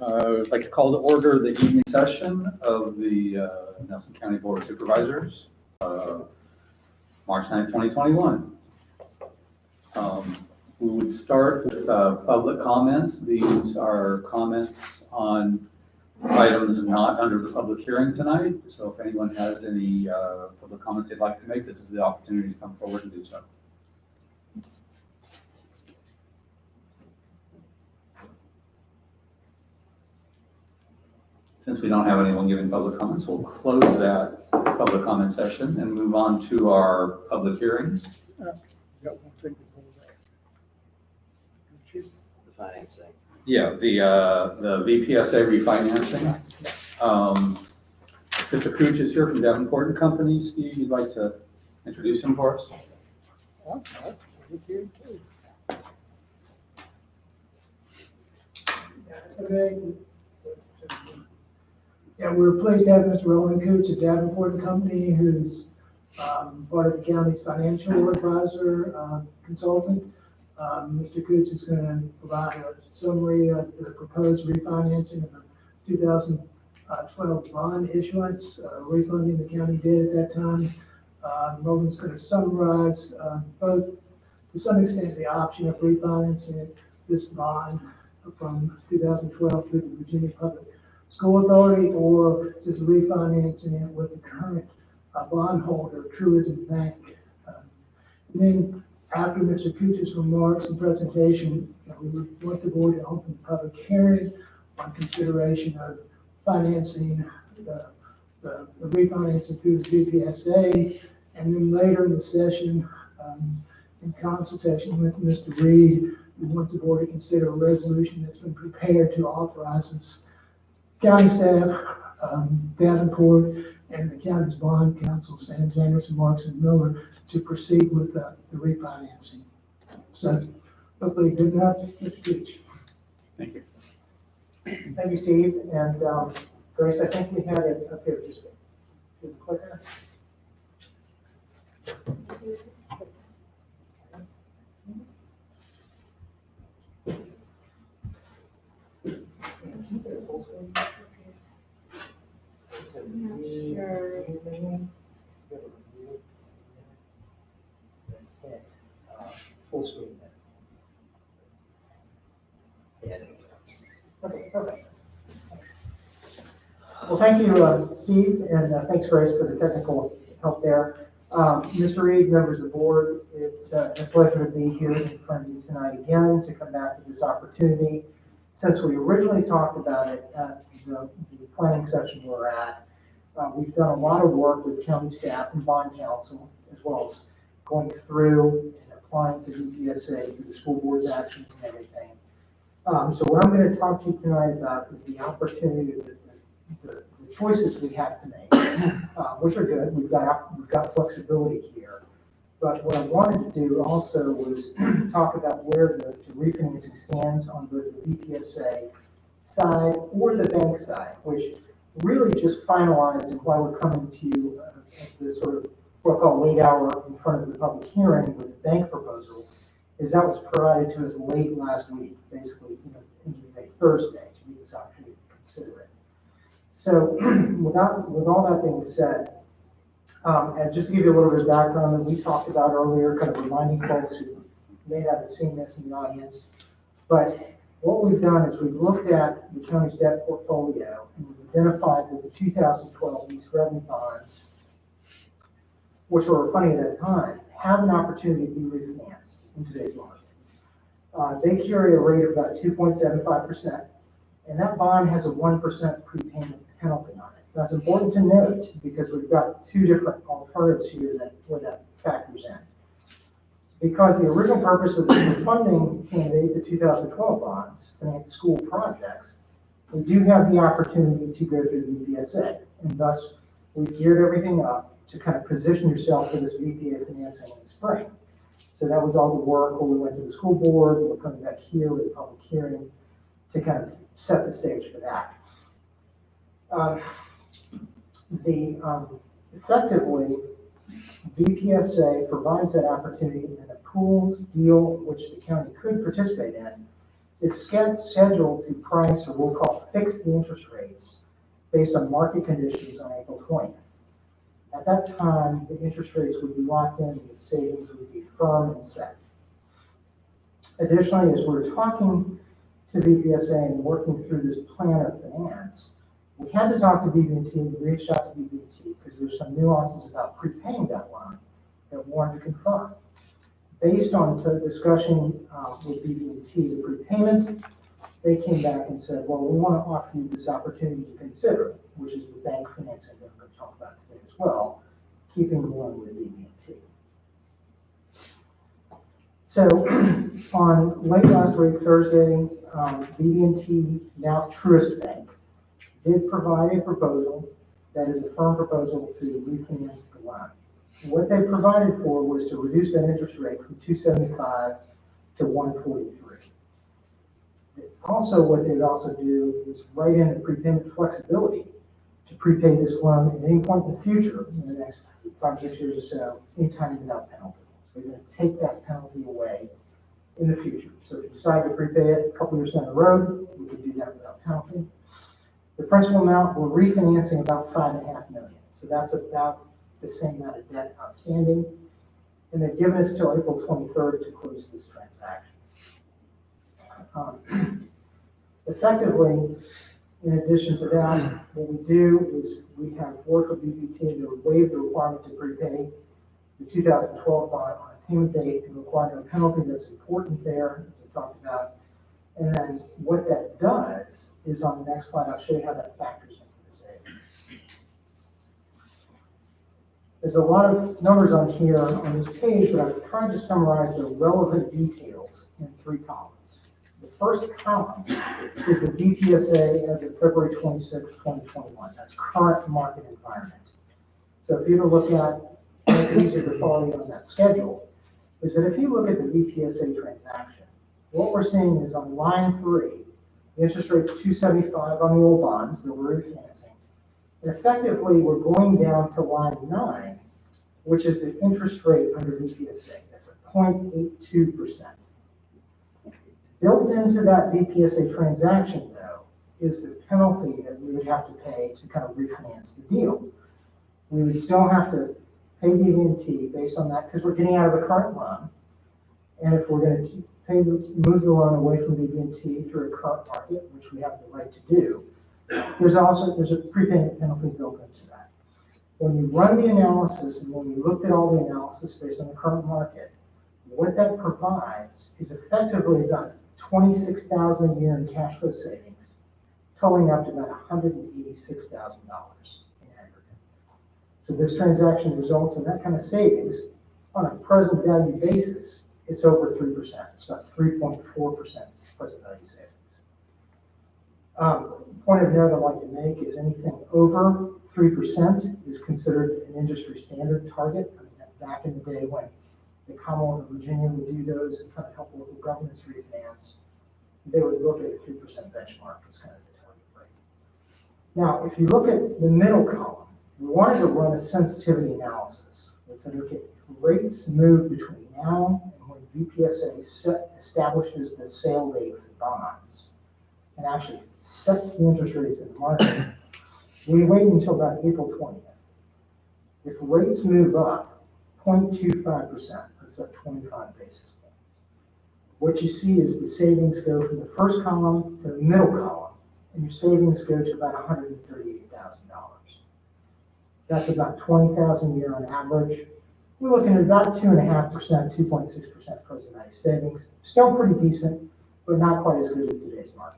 I'd like to call to order the evening session of the Nelson County Board of Supervisors, March 9th, 2021. We would start with public comments. These are comments on items not under the public hearing tonight. So if anyone has any public comments they'd like to make, this is the opportunity to come forward and do so. Since we don't have anyone giving public comments, we'll close that public comment session and move on to our public hearings. Got one thing before that. The financing. Yeah, the VPSA refinancing. Mr. Cooch is here from Davenport and Company. Steve, you'd like to introduce him for us? Yeah, we're pleased to have Mr. Roland Cooch at Davenport and Company, who's part of the county's financial advisor consultant. Mr. Cooch is going to provide a summary of the proposed refinancing of the 2012 bond issuance, refunding the county did at that time. Roland's going to summarize both, to some extent, the option of refinancing this bond from 2012 through the Virginia Public School Authority, or just refinancing it with the current bondholder, Truism Bank. Then, after Mr. Cooch's remarks and presentation, we would want the board to open the public hearing on consideration of financing the refinancing through the VPSA, and then later in the session, in consultation with Mr. Reed, we want the board to consider a resolution that's been prepared to authorize us county staff, Davenport, and the county's bond counsel, Sands, Anderson, Marks, and Miller, to proceed with the refinancing. So, hopefully good enough, Mr. Cooch. Thank you. Thank you, Steve. And Grace, I think we had it up here. Just do the clicker. Not sure. Full screen then. Yeah. Okay, perfect. Well, thank you, Steve, and thanks, Grace, for the technical help there. Mr. Reed, members of the board, it's a pleasure to be here in front of you tonight again to come back to this opportunity. Since we originally talked about it at the planning session we're at, we've done a lot of work with county staff and bond counsel, as well as going through and applying to VPSA through the school board's actions and everything. So what I'm going to talk to you tonight about is the opportunity, the choices we have to make, which are good. We've got flexibility here. But what I wanted to do also was talk about where the refinancing stands on both the VPSA side or the bank side, which really just finalized and why we're coming to you at this sort of what I call late hour in front of the public hearing with the bank proposal, is that was provided to us late last week, basically, into Thursday, to give us opportunity to consider it. So with all that being said, and just to give you a little bit of background that we talked about earlier, kind of reminding folks who may not have seen this in the audience, but what we've done is we've looked at the county's debt portfolio and we've identified that the 2012 lease revenue bonds, which were funny at that time, have an opportunity to be refinanced in today's market. They carry a rate of about 2.75%, and that bond has a 1% prepayment penalty on it. That's important to note because we've got two different alternatives here where that factors in. Because the original purpose of the funding candidate, the 2012 bonds, finance school projects, we do have the opportunity to go through the VPSA, and thus we've geared everything up to kind of position yourself for this VPA financing in the spring. So that was all the work where we went to the school board, we're coming back here with a public hearing to kind of set the stage for that. Effectively, VPSA provides that opportunity in a pools deal which the county could participate in is scheduled to price, or we'll call fix the interest rates based on market conditions on April 20th. At that time, the interest rates would be locked in and the savings would be firm and set. Additionally, as we're talking to BPSA and working through this plan of finance, we had to talk to BB&T. We reached out to BB&T because there's some nuances about prepaying that loan that we wanted to confirm. Based on the discussion with BB&T, the prepayment, they came back and said, well, we want to offer you this opportunity to consider, which is the bank financing that we're going to talk about today as well, keeping the loan with BB&T. So on late last week, Thursday, BB&T, now Truist Bank, did provide a proposal that is a firm proposal to refinance the loan. What they provided for was to reduce that interest rate from 275 to 143. Also, what they'd also do is write in a prepayment flexibility to prepay this loan at any point in the future, in the next 5 or 6 years or so, anytime without penalty. So they're going to take that penalty away in the future. So if you decide to prepay it a couple years down the road, we can do that without penalty. The principal amount, we're refinancing about $5.5 million. So that's about the same amount of debt outstanding. And they've given us till April 23rd to close this transaction. Effectively, in addition to that, what we do is we have worked with BB&T to waive the requirement to prepay the 2012 bond on a payment date and require a penalty. That's important there, as we talked about. And then what that does is on the next slide, I'll show you how that factors into the savings. There's a lot of numbers on here on this page, but I've tried to summarize the relevant details in 3 columns. The first column is the BPSA as of February 26, 2021. That's current market environment. So if you were to look at, it's easier to follow you on that schedule, is that if you look at the BPSA transaction, what we're seeing is on line 3, the interest rate's 275 on the old bonds that we're refinancing. And effectively, we're going down to line 9, which is the interest rate under BPSA. That's a 0.82%. Built into that BPSA transaction, though, is the penalty that we would have to pay to kind of refinance the deal. We would still have to pay BB&T based on that because we're getting out of a current loan. And if we're going to move the loan away from BB&T through a current market, which we have the right to do, there's a prepayment penalty built into that. When you run the analysis and when we looked at all the analysis based on the current market, what that provides is effectively about $26,000 a year in cash flow savings, totaling up to about $186,000 in aggregate. So this transaction results in that kind of savings on a present value basis. It's over 3%. It's about 3.4% present value savings. Point of note I'd like to make is anything over 3% is considered an industry standard target. I mean, back in the day when the Commonwealth of Virginia would do those and kind of help local governments refinance, they would look at a 3% benchmark as kind of the target rate. Now, if you look at the middle column, we wanted to run a sensitivity analysis that said, okay, if rates move between now and when VPSA establishes the sale date for bonds and actually sets the interest rates in the market, we wait until about April 20th. If rates move up 0.25%, that's up 25 basis points. What you see is the savings go from the first column to the middle column, and your savings go to about $138,000. That's about $20,000 a year on average. We're looking at about 2.5%, 2.6% present value savings. Still pretty decent, but not quite as good as today's market.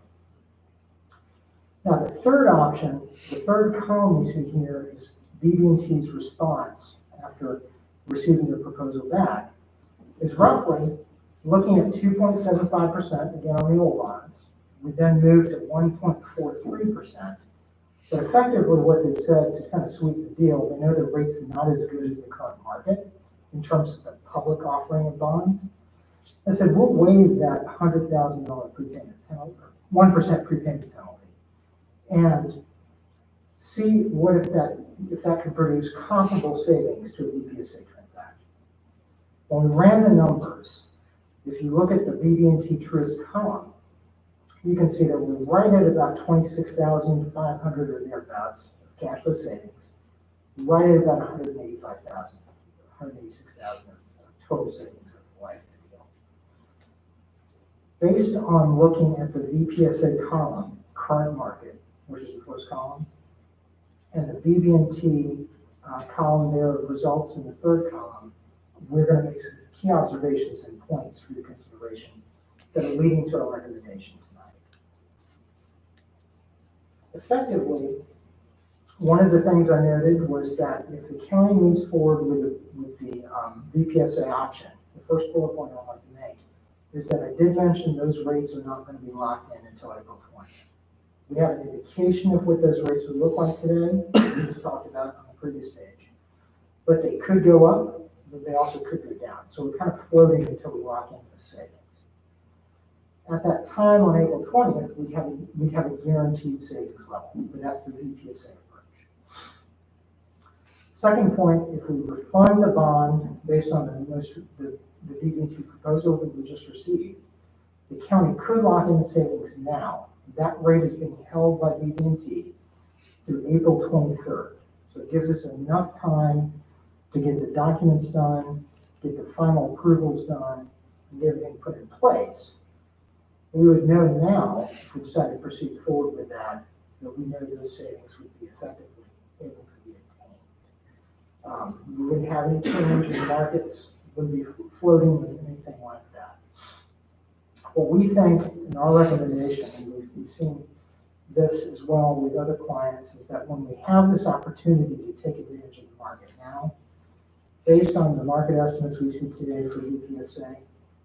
Now, the third option, the third column you see here is BB&T's response after receiving the proposal back, is roughly looking at 2.75%, again on the old bonds. We then moved to 1.43%. But effectively what they've said to kind of sweeten the deal, they know the rate's not as good as the current market in terms of the public offering of bonds. They said, we'll waive that $100,000 prepayment penalty, 1% prepayment penalty, and see what if that can produce comparable savings to a BPSA transaction. When we ran the numbers, if you look at the BB&T Truist column, you can see that we're right at about 26,500 or thereabouts of cash flow savings, right at about 185,000, 186,000 of total savings of life. Based on looking at the VPSA column, current market, which is the first column, and the BB&T column there of results in the third column, we're going to make some key observations and points for your consideration that are leading to our recommendation tonight. Effectively, one of the things I noted was that if the county moves forward with the VPSA option, the first bullet point I want to make is that I did mention those rates are not going to be locked in until April 20th. We have an indication of what those rates would look like today, we just talked about on the previous page. But they could go up, but they also could go down. So we're kind of floating until we lock in the savings. At that time, on April 20th, we have a guaranteed savings level, but that's the VPSA approach. Second point, if we refund the bond based on the BB&T proposal that we just received, the county could lock in the savings now. That rate is being held by BB&T through April 23rd. So it gives us enough time to get the documents done, get the final approvals done, and get everything put in place. We would know now, if we decide to proceed forward with that we know those savings would be effectively able to be obtained. We wouldn't have any change in the markets, wouldn't be floating with anything like that. What we think in our recommendation, and we've seen this as well with other clients, is that when we have this opportunity to take advantage of the market now, based on the market estimates we see today for VPSA,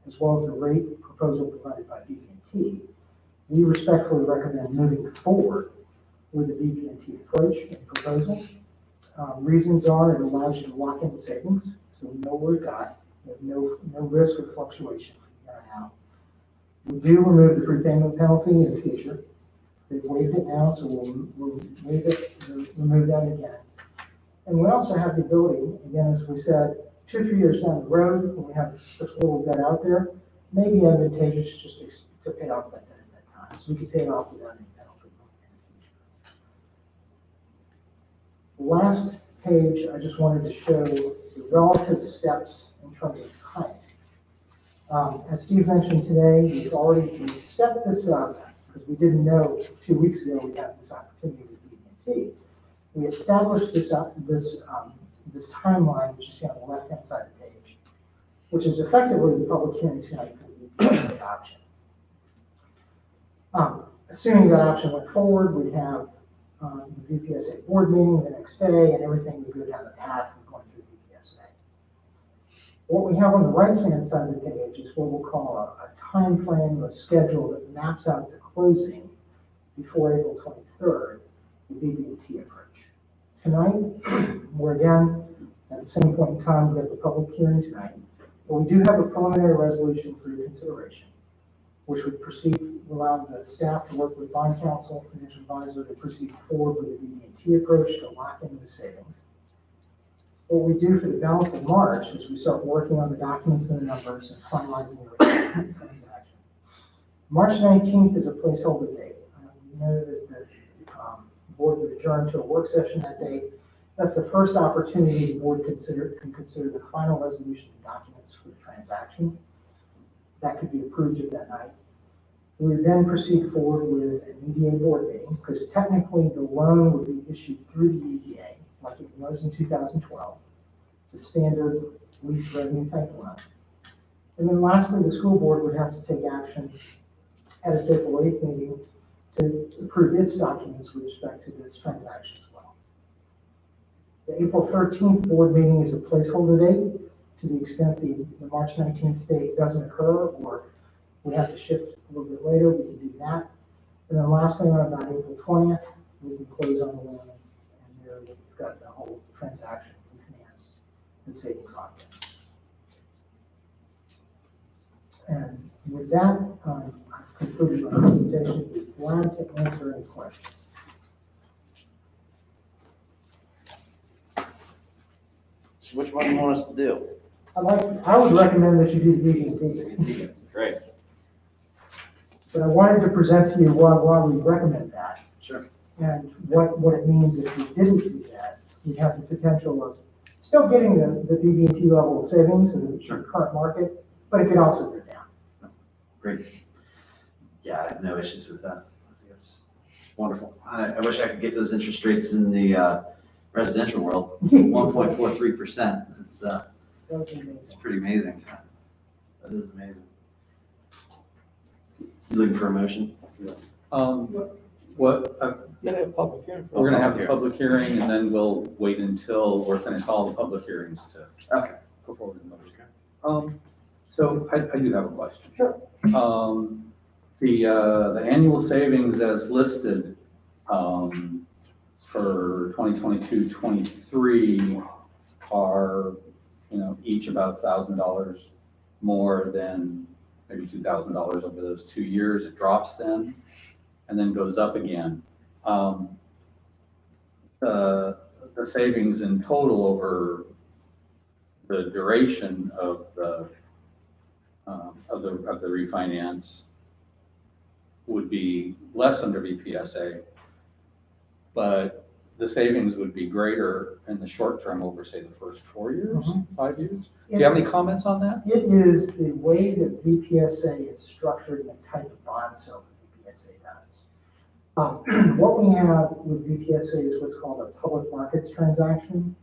as well as the rate proposal provided by BB&T, we respectfully recommend moving forward with the BB&T approach and proposal. Reasons are it allows you to lock in the savings, so we know what we've got. We have no risk of fluctuation from here on out. We do remove the prepayment penalty in the future. They've waived it now, so we'll waive it, remove that again. And we also have the ability, again, as we said, 2 or 3 years down the road, when we have such little debt out there, it may be advantageous just to pay off that debt at that time. So we could pay it off without any penalty in the future. The last page, I just wanted to show the relative steps in terms of timing. As Steve mentioned today, we set this up because we didn't know 2 weeks ago we had this opportunity with BB&T. We established this timeline, which you see on the left-hand side of the page, which is effectively the public hearing tonight for the VPSA option. Assuming that option went forward, we'd have the VPSA board meeting the next day, and everything would go down the path of going through VPSA. What we have on the right-hand side of the page is what we'll call a time frame or schedule that maps out the closing before April 23rd, the BB&T approach. Tonight, we're again at the same point in time we have the public hearing tonight, but we do have a preliminary resolution for your consideration, which would allow the staff to work with bond counsel, financial advisor to proceed forward with the BB&T approach to lock in the savings. What we do for the balance of March is we start working on the documents and the numbers and finalizing the transaction. March 19th is a placeholder date. We know that the board would adjourn to a work session that day. That's the first opportunity the board can consider the final resolution of documents for the transaction. That could be approved at that night. We would then proceed forward with an EDA board meeting, because technically the loan would be issued through the EDA, like it was in 2012, the standard lease revenue type loan. And then lastly, the school board would have to take action at its April 8th meeting to approve its documents with respect to this transaction as well. The April 13th board meeting is a placeholder date. To the extent the March 19th date doesn't occur, or we have to shift a little bit later, we can do that. And then lastly, on about April 20th, we can close on the loan, and there we've got the whole transaction refinanced and savings locked in. And with that, I've concluded my presentation. Be glad to answer any questions. So which one do you want us to do? I would recommend that you do the BB&T. Great. But I wanted to present to you why we recommend that. Sure. And what it means if we didn't do that. We have the potential of still getting the BB&T level of savings in the current market, but it could also go down. Great. Yeah, I have no issues with that. I think that's wonderful. I wish I could get those interest rates in the residential world, 1.43%. It's That would be it's amazing. pretty amazing. That is amazing. You looking for a motion? What, You're gonna have a public hearing. we're gonna have a public hearing and then we'll wait until we're finished all the public hearings to Okay. go forward with the motion. So I do have a question. Sure. The annual savings as listed, for 2022-23 are, each about $1,000 more than maybe $2,000 over those 2 years. It drops then and then goes up again. The savings in total over the duration of the refinance would be less under VPSA, but the savings would be greater in the short term over, say, the first 4 years, 5 years. Do you have any comments on that? It is the way that VPSA is structured and the type of bond sale that VPSA does. What we have with VPSA is what's called a public markets transaction,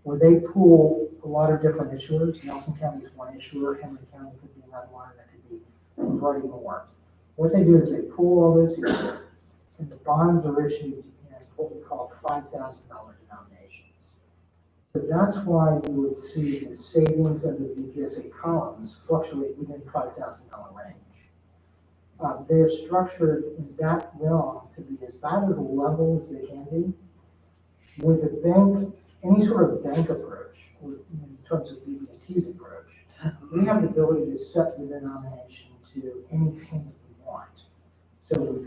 where they pool a lot of different issuers. Nelson County is one issuer, Henry County could be another one, that could be a variety more. What they do is they pool all those together, and the bonds are issued in what we call $5,000 denominations. So that's why you would see the savings of the VPSA columns fluctuate within $5,000 range. They're structured in that realm to be as about as level as they can be. With a bank, any sort of bank approach, or in terms of BB&T's approach, we have the ability to set the denomination to any payment we want. So,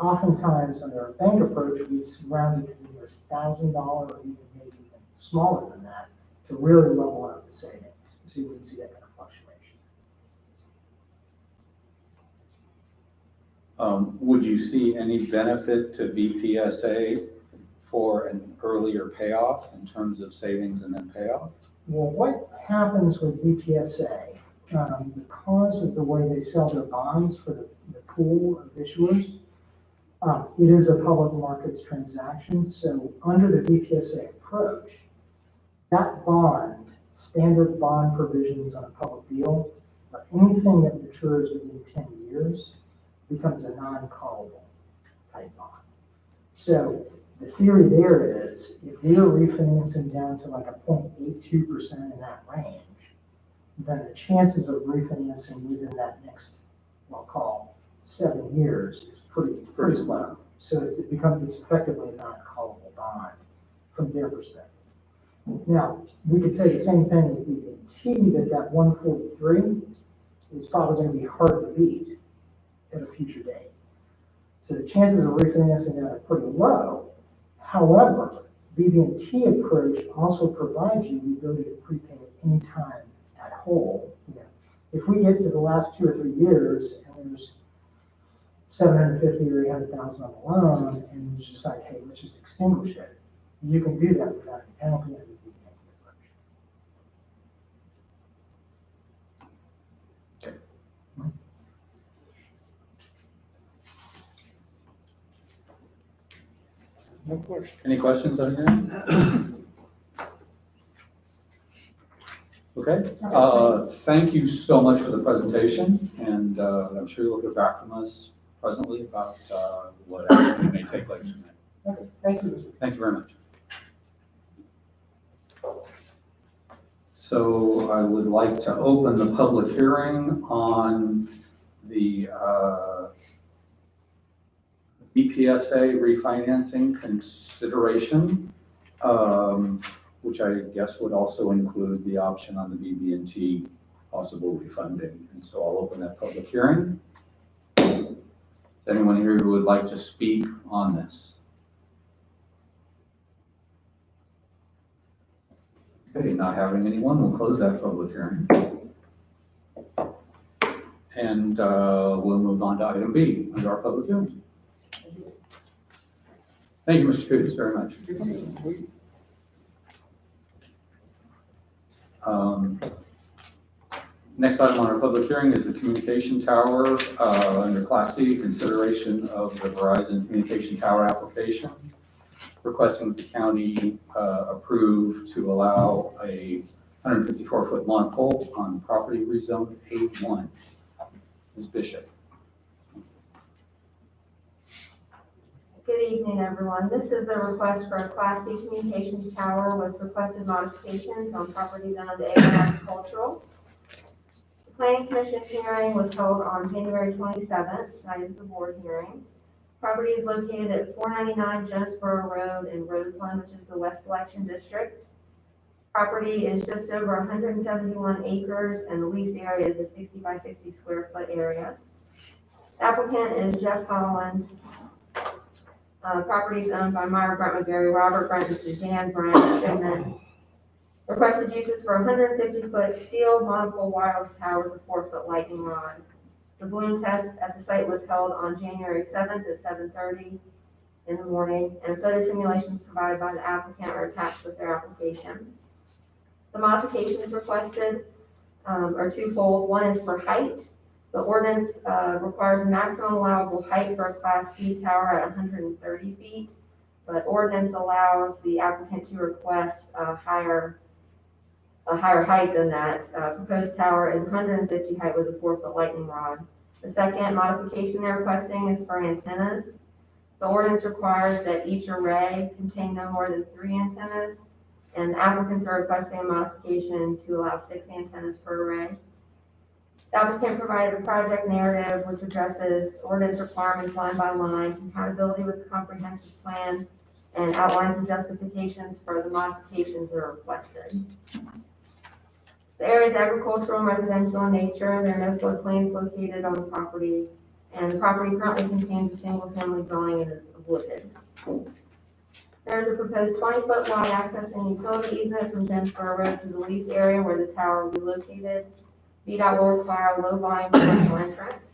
oftentimes under a bank approach, we round it to the nearest $1,000 or even maybe even smaller than that to really level out the savings. So you wouldn't see that kind of fluctuation. Would you see any benefit to VPSA for an earlier payoff in terms of savings and then payoff? Well, what happens with VPSA, because of the way they sell their bonds for the pool of issuers, it is a public markets transaction. So under the VPSA approach, that bond, standard bond provisions on a public deal, but anything that matures within 10 years becomes a non-callable type bond. So the theory there is, if we are refinancing down to like a 0.82% in that range, then the chances of refinancing within that next, we'll call 7 years, is pretty low. So it's effectively a non-callable bond from their perspective. Now, we could say the same thing with BB&T, that 143 is probably going to be hard to beat at a future date. So the chances of refinancing that are pretty low. However, BB&T approach also provides you the ability to prepay at any time at whole. If we get to the last 2 or 3 years and there's $750,000 or $800,000 on the loan, and you decide, hey, let's just extinguish it, you can do that without a penalty under the BB&T approach. Okay. No question. Any questions on your end? Okay, thank you so much for the presentation, and I'm sure you'll hear back from us presently about what action we may take later tonight. Okay, thank you. Thank you very much. So I would like to open the public hearing on the BPSA refinancing consideration, which I guess would also include the option on the BB&T possible refunding. And so I'll open that public hearing. Is anyone here who would like to speak on this? Okay, not having anyone, we'll close that public hearing. And we'll move on to item B under our public hearing. Thank you, Mr. Coots, very much. Next item on our public hearing is the communication tower under Class C, consideration of the Verizon communication tower application, requesting that the county approve to allow a 154-foot monopole on property rezoned A1. Ms. Bishop. Good evening, everyone. This is a request for a Class C communications tower with requested modifications on property zoned A1 agricultural. The Planning Commission hearing was held on January 27th. That is the board hearing. Property is located at 499 Jonesboro Road in Roseland, which is the West Election District. Property is just over 171 acres, and the leased area is a 60 by 60 square foot area. The applicant is Jeff Holland. Property is owned by Myra Brent McGarry, Robert Brent, and Suzanne Brent. And then requested uses for 150-foot steel monopole wireless tower with a 4-foot lightning rod. The balloon test at the site was held on January 7th at 7:30 in the morning, and photo simulations provided by the applicant are attached with their application. The modifications requested are twofold. One is for height. The ordinance requires maximum allowable height for a Class C tower at 130 feet, but ordinance allows the applicant to request a higher height than that. Proposed tower is 150 height with a 4-foot lightning rod. The second modification they're requesting is for antennas. The ordinance requires that each array contain no more than 3 antennas, and applicants are requesting a modification to allow 6 antennas per array. The applicant provided a project narrative which addresses ordinance requirements line by line, compatibility with the comprehensive plan, and outlines the justifications for the modifications that are requested. The area is agricultural and residential in nature. There are no floodplains located on the property, and the property currently contains a single-family dwelling and is wooded. There is a proposed 20-foot wide access and utility easement from Jonesboro Road to the lease area where the tower will be located. VDOT will require a low-volume commercial entrance.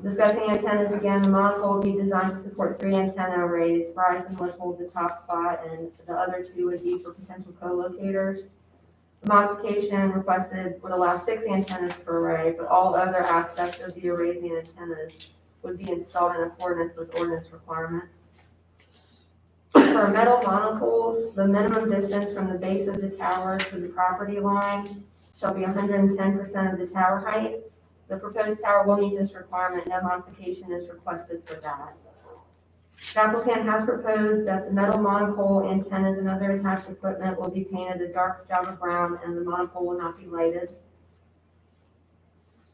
Discussing antennas again, the monopole will be designed to support 3 antenna arrays. Verizon would hold the top spot, and the other 2 would be for potential co-locators. The modification requested would allow 6 antennas per array, but all other aspects of the arrays and antennas would be installed in accordance with ordinance requirements. For metal monopoles, the minimum distance from the base of the tower to the property line shall be 110% of the tower height. The proposed tower will meet this requirement. No modification is requested for that. The applicant has proposed that the metal monopole, antennas, and other attached equipment will be painted a dark Java brown, and the monopole will not be lighted.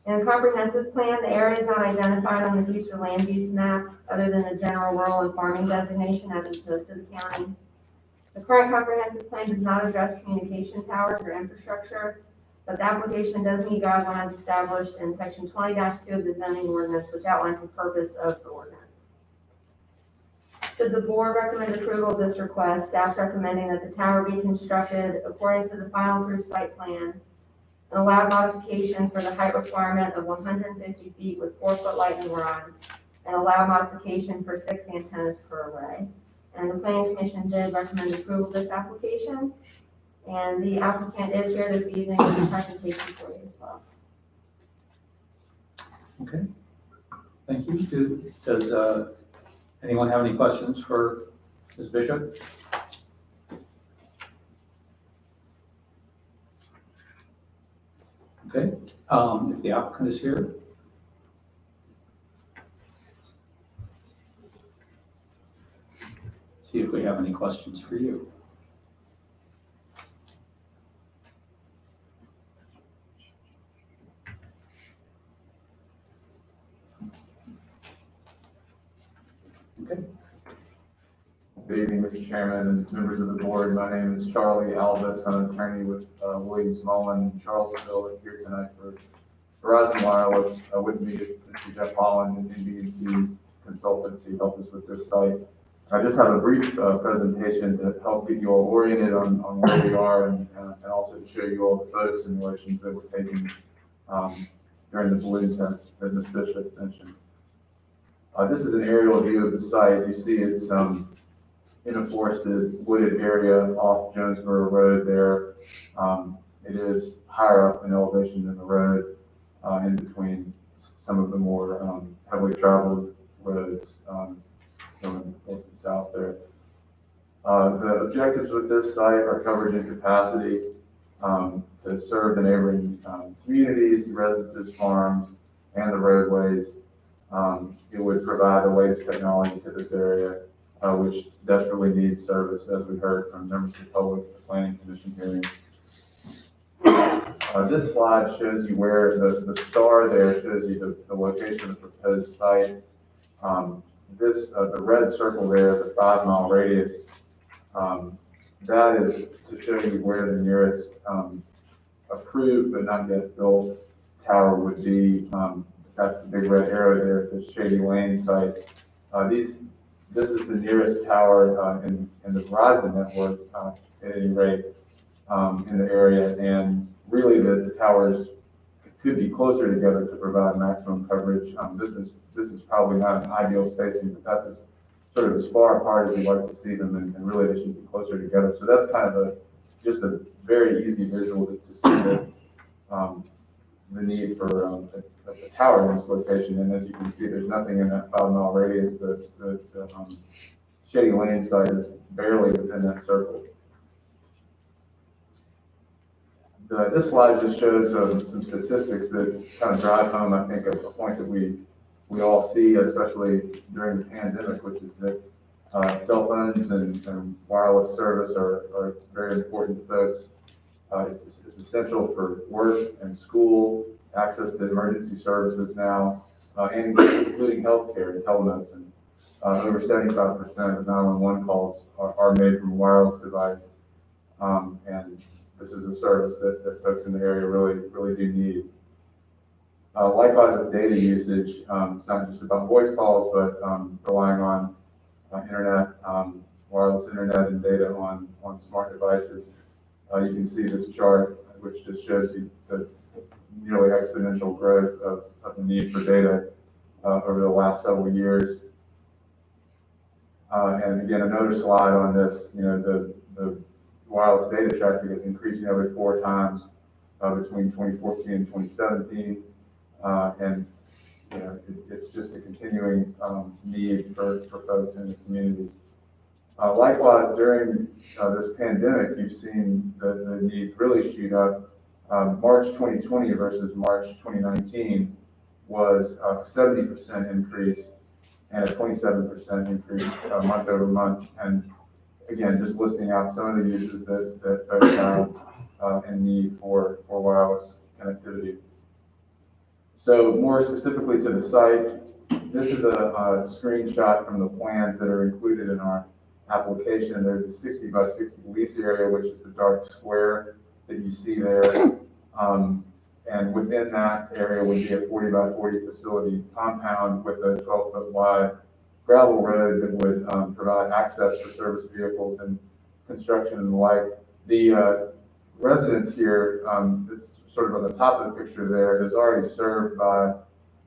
In the comprehensive plan, the area is not identified on the future land use map other than the general rural and farming designation as is most of the county. The current comprehensive plan does not address communication towers or infrastructure, but the application does meet guidelines established in section 20-2 of the zoning ordinance, which outlines the purpose of the ordinance. Should the board recommend approval of this request, staff recommending that the tower be constructed according to the final approved site plan and allow modification for the height requirement of 150 feet with 4-foot lightning rod, and allow modification for 6 antennas per array. And the planning commission did recommend approval of this application, and the applicant is here this evening with a presentation for you as well. Okay, thank you. Does anyone have any questions for Ms. Bishop? Okay, if the applicant is here. See if we have any questions for you. Okay. Good evening, Mr. Chairman and members of the board. My name is Charlie Albus. I'm an attorney with Williams Mullen, Charlottesville, here tonight for Verizon Wireless. With me is Mr. Jeff Holland, NBC Consultancy, help us with this site. I just have a brief presentation to help get you all oriented on where we are and also to show you all the photo simulations that were taken during the balloon test that Ms. Bishop mentioned. This is an aerial view of the site. You see it's in a forested, wooded area off Jonesboro Road there. It is higher up in elevation than the road, in between some of the more heavily traveled roads going north and south there. The objectives with this site are coverage and capacity to serve the neighboring communities, residences, farms, and the roadways. It would provide the latest technology to this area, which desperately needs service, as we heard from members of the public at the Planning Commission hearing. This slide shows you where the star there shows you the location of the proposed site. The red circle there is a 5-mile radius. That is to show you where the nearest approved but not yet built tower would be. That's the big red arrow there at the Shady Lane site. This is the nearest tower in the Verizon network at any rate in the area, and really the towers could be closer together to provide maximum coverage. This is probably not an ideal spacing, but that's sort of as far apart as we'd like to see them, and really they should be closer together. So that's kind of just a very easy visual to see the need for a tower in this location. And as you can see, there's nothing in that 5-mile radius. The Shady Lane site is barely within that circle. This slide just shows some statistics that kind of drive home, I think, a point that we all see, especially during the pandemic, which is that cell phones and wireless service are very important to folks. It's essential for work and school, access to emergency services now, and including healthcare and telemedicine. Over 75% of 911 calls are made from a wireless device, and this is a service that folks in the area really do need. Likewise, with data usage, it's not just about voice calls, but relying on internet, wireless internet and data on smart devices. You can see this chart, which just shows you the nearly exponential growth of the need for data over the last several years. And again, another slide on this, the wireless data traffic is increasing every 4 times between 2014 and 2017. And it's just a continuing need for folks in the community. Likewise, during this pandemic, you've seen the needs really shoot up. March 2020 versus March 2019 was a 70% increase and a 27% increase month over month. And again, just listing out some of the uses that folks have and need for wireless connectivity. So more specifically to the site, this is a screenshot from the plans that are included in our application. There's a 60 by 60 lease area, which is the dark square that you see there. And within that area would be a 40 by 40 facility compound with a 12-foot wide gravel road that would provide access for service vehicles and construction and the like. The residence here, it's sort of on the top of the picture there, is already served by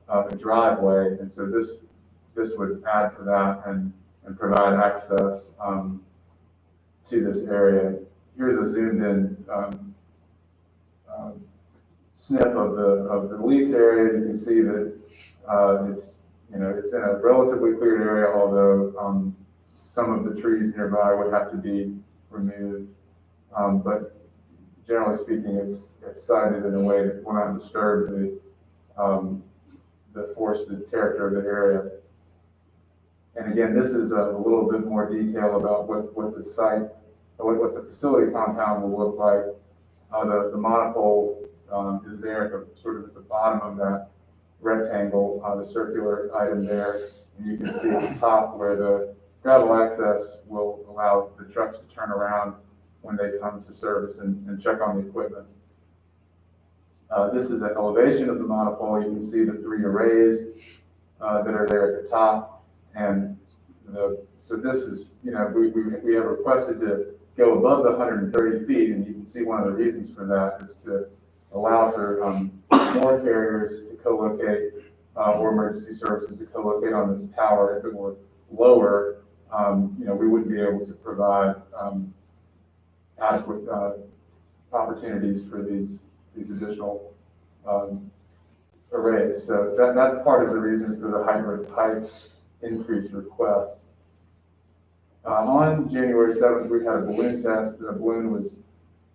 a driveway, and so this would add to that and provide access to this area. Here's a zoomed in snip of the lease area. You can see that it's in a relatively cleared area, although some of the trees nearby would have to be removed. But generally speaking, it's sited in a way that will not disturb the forested character of the area. And again, this is a little bit more detail about what the site, what the facility compound will look like. The monopole is there sort of at the bottom of that rectangle, the circular item there. And you can see at the top where the gravel access will allow the trucks to turn around when they come to service and check on the equipment. This is an elevation of the monopole. You can see the 3 arrays that are there at the top. And so this is, we have requested to go above the 130 feet, and you can see one of the reasons for that is to allow for more carriers to co-locate or emergency services to co-locate on this tower. If it were lower, we wouldn't be able to provide adequate opportunities for these additional arrays. So that's part of the reason for the height increase request. On January 7th, we had a balloon test. The balloon was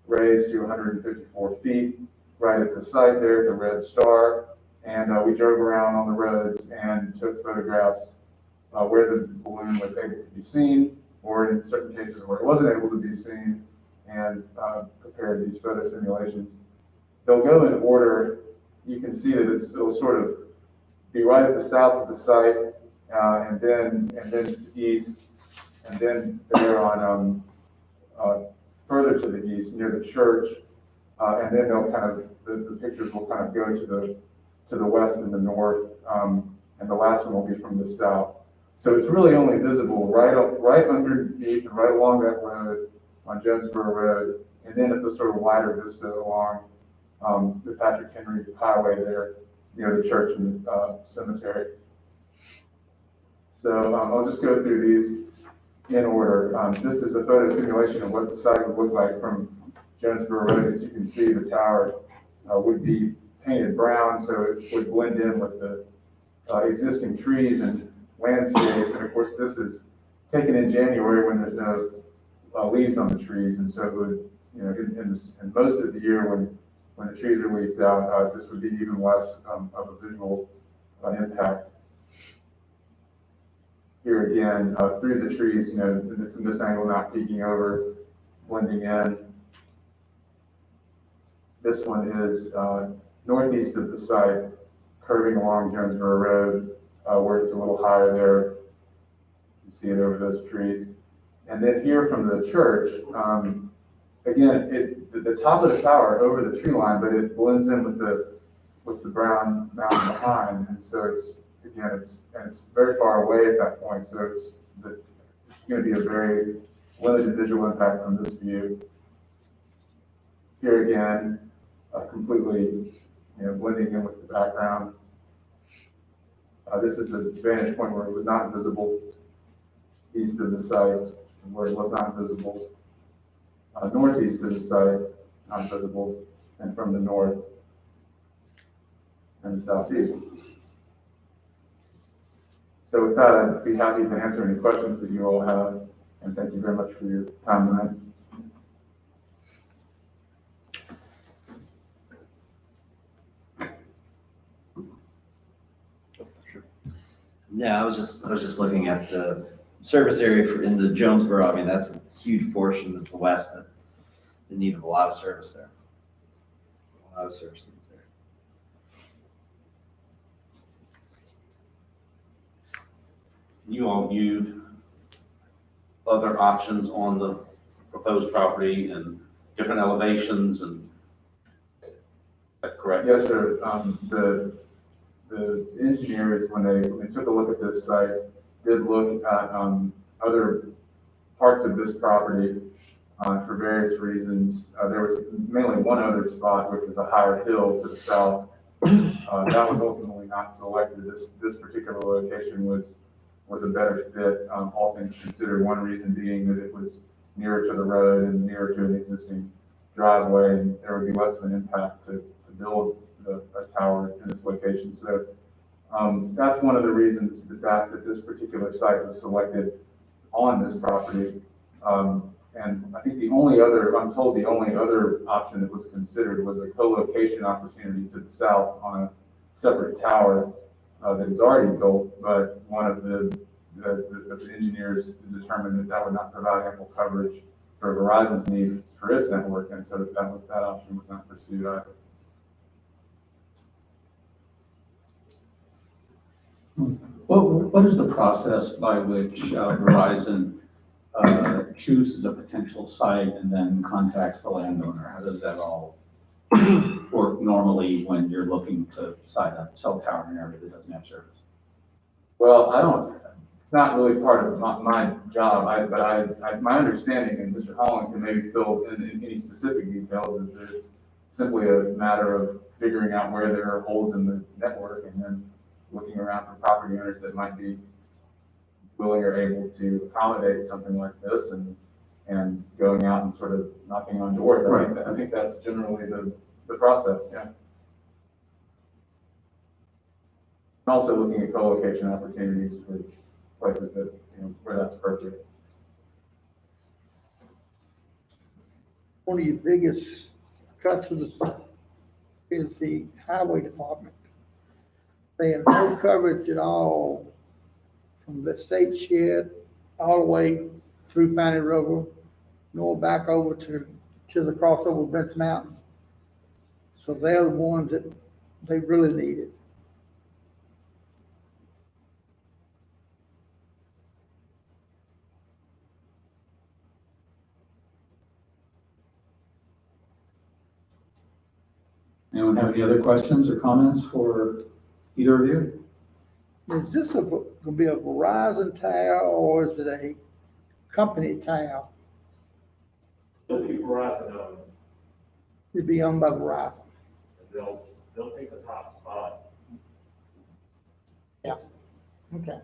raised to 154 feet right at the site there, the red star. And we drove around on the roads and took photographs where the balloon was able to be seen, or in certain cases where it wasn't able to be seen, and prepared these photo simulations. They'll go in order. You can see that it'll sort of be right at the south of the site, and then to the east, and then there on further to the east near the church, and then they'll kind of the pictures will kind of go to the west and the north, and the last one will be from the south. So it's really only visible right underneath and right along that road on Jonesboro Road, and then at the sort of wider vista along the Patrick Henry Highway there near the church and cemetery. So I'll just go through these in order. This is a photo simulation of what the site would look like from Jonesboro Road. As you can see, the tower would be painted brown, so it would blend in with the existing trees and landscape. And of course, this is taken in January when there's no leaves on the trees, and so it would, in most of the year when the trees are leafed out, this would be even less of a visual impact. Here again, through the trees, from this angle, not peeking over, blending in. This one is northeast of the site, curving along Jonesboro Road, where it's a little higher there. You can see it over those trees. And then here from the church, again, the top of the tower over the tree line, but it blends in with the brown mountain behind, and so it's very far away at that point. So it's going to be a very limited visual impact from this view. Here again, completely blending in with the background. This is a vantage point where it was not visible east of the site, where it was not visible. Northeast of the site, not visible, and from the north and the southeast. So with that, I'd be happy to answer any questions that you all have, and thank you very much for your time tonight. Yeah, I was just looking at the service area in the Jonesboro. I mean, that's a huge portion of the west that in need of a lot of service there. A lot of service needs there. You all viewed other options on the proposed property and different elevations, and is that correct? Yes, sir. The engineers, when they took a look at this site, did look at other parts of this property for various reasons. There was mainly one other spot, which was a higher hill to the south. That was ultimately not selected. This particular location was a better fit, all things considered. One reason being that it was nearer to the road and nearer to an existing driveway, and there would be less of an impact to build a tower in this location. So that's one of the reasons that this particular site was selected on this property. And I think I'm told the only other option that was considered was a co-location opportunity to the south on a separate tower that is already built, but one of the engineers determined that would not provide ample coverage for Verizon's needs for its network, and so that option was not pursued either. What is the process by which Verizon chooses a potential site and then contacts the landowner? How does that all work normally when you're looking to sign a cell tower in an area that doesn't have service? Well, it's not really part of my job, but my understanding, and Mr. Holland can maybe fill in any specific details, is that it's simply a matter of figuring out where there are holes in the network and then looking around for property owners that might be willing or able to accommodate something like this and going out and sort of knocking on doors. I think that's generally the process, yeah. And also looking at co-location opportunities for places that, where that's appropriate. One of your biggest customers is the highway department. They have no coverage at all from the state shed all the way through Piney River, nor back over to the crossover Brents Mountain. So they're the ones that they really need it. Anyone have any other questions or comments for either of you? Is this going to be a Verizon tower or is it a company tower? It'll be Verizon owned. It'd be owned by Verizon. They'll take the top spot. Okay.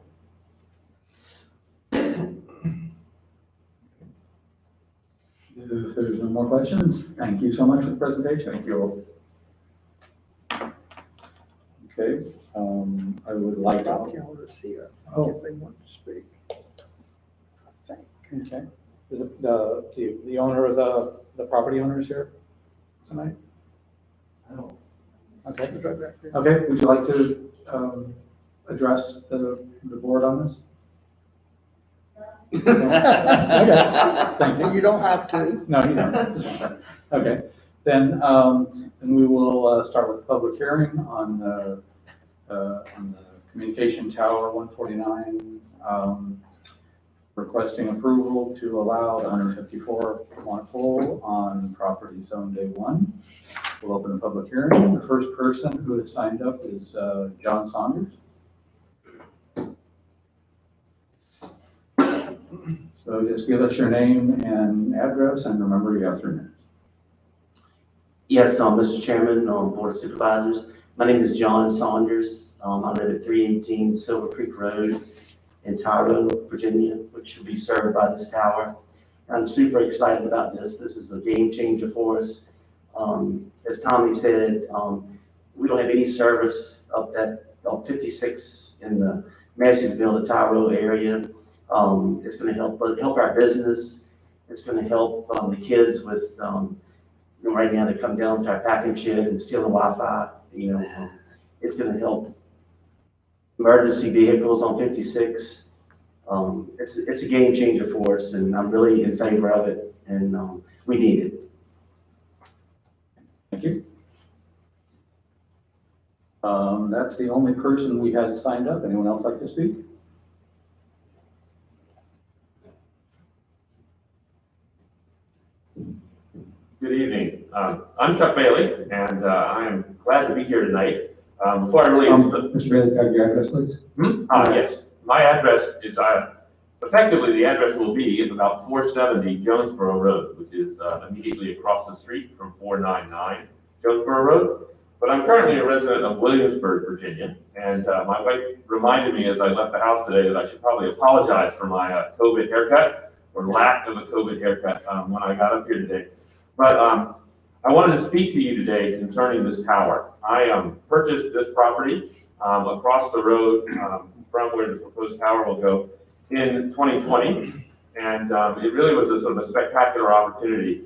If there's no more questions, thank you so much for the presentation. Thank you all. Okay, I would like Property to. owners here, Oh. if they want to speak. I think. Okay, is it the owner of the property owners here tonight? No. Okay, It's right back there. okay, would you like to, address the board on this? Okay, thank you. You don't have to. No, you don't. Okay, then we will start with the public hearing on the communication tower 149, requesting approval to allow the 154 Monopole on property zone day 1. We'll open the public hearing. The first person who has signed up is John Saunders. So just give us your name and address, and remember you have 3 minutes. Yes, Mr. Chairman, Board of Supervisors. My name is John Saunders. I live at 318 Silver Creek Road in Tyro, Virginia, which should be served by this tower. I'm super excited about this. This is a game changer for us. As Tommy said, we don't have any service up 56 in the Masseyville to Tyro area. It's going to help our business. It's going to help the kids with, right now they come down to our packing shed and steal the Wi-Fi. It's going to help emergency vehicles on 56. It's a game changer for us, and I'm really in favor of it, and we need it. Thank you. That's the only person we had signed up. Anyone else like to speak? Good evening. I'm Chuck Bailey, and I am glad to be here tonight. Before I really... Mr. Bailey, have your address, please? Yes. My address is, effectively, the address will be about 470 Jonesboro Road, which is immediately across the street from 499 Jonesboro Road. But I'm currently a resident of Williamsburg, Virginia, and my wife reminded me as I left the house today that I should probably apologize for my COVID haircut, or lack of a COVID haircut, when I got up here today. But I wanted to speak to you today concerning this tower. I purchased this property across the road from where the proposed tower will go in 2020, and it really was a sort of a spectacular opportunity.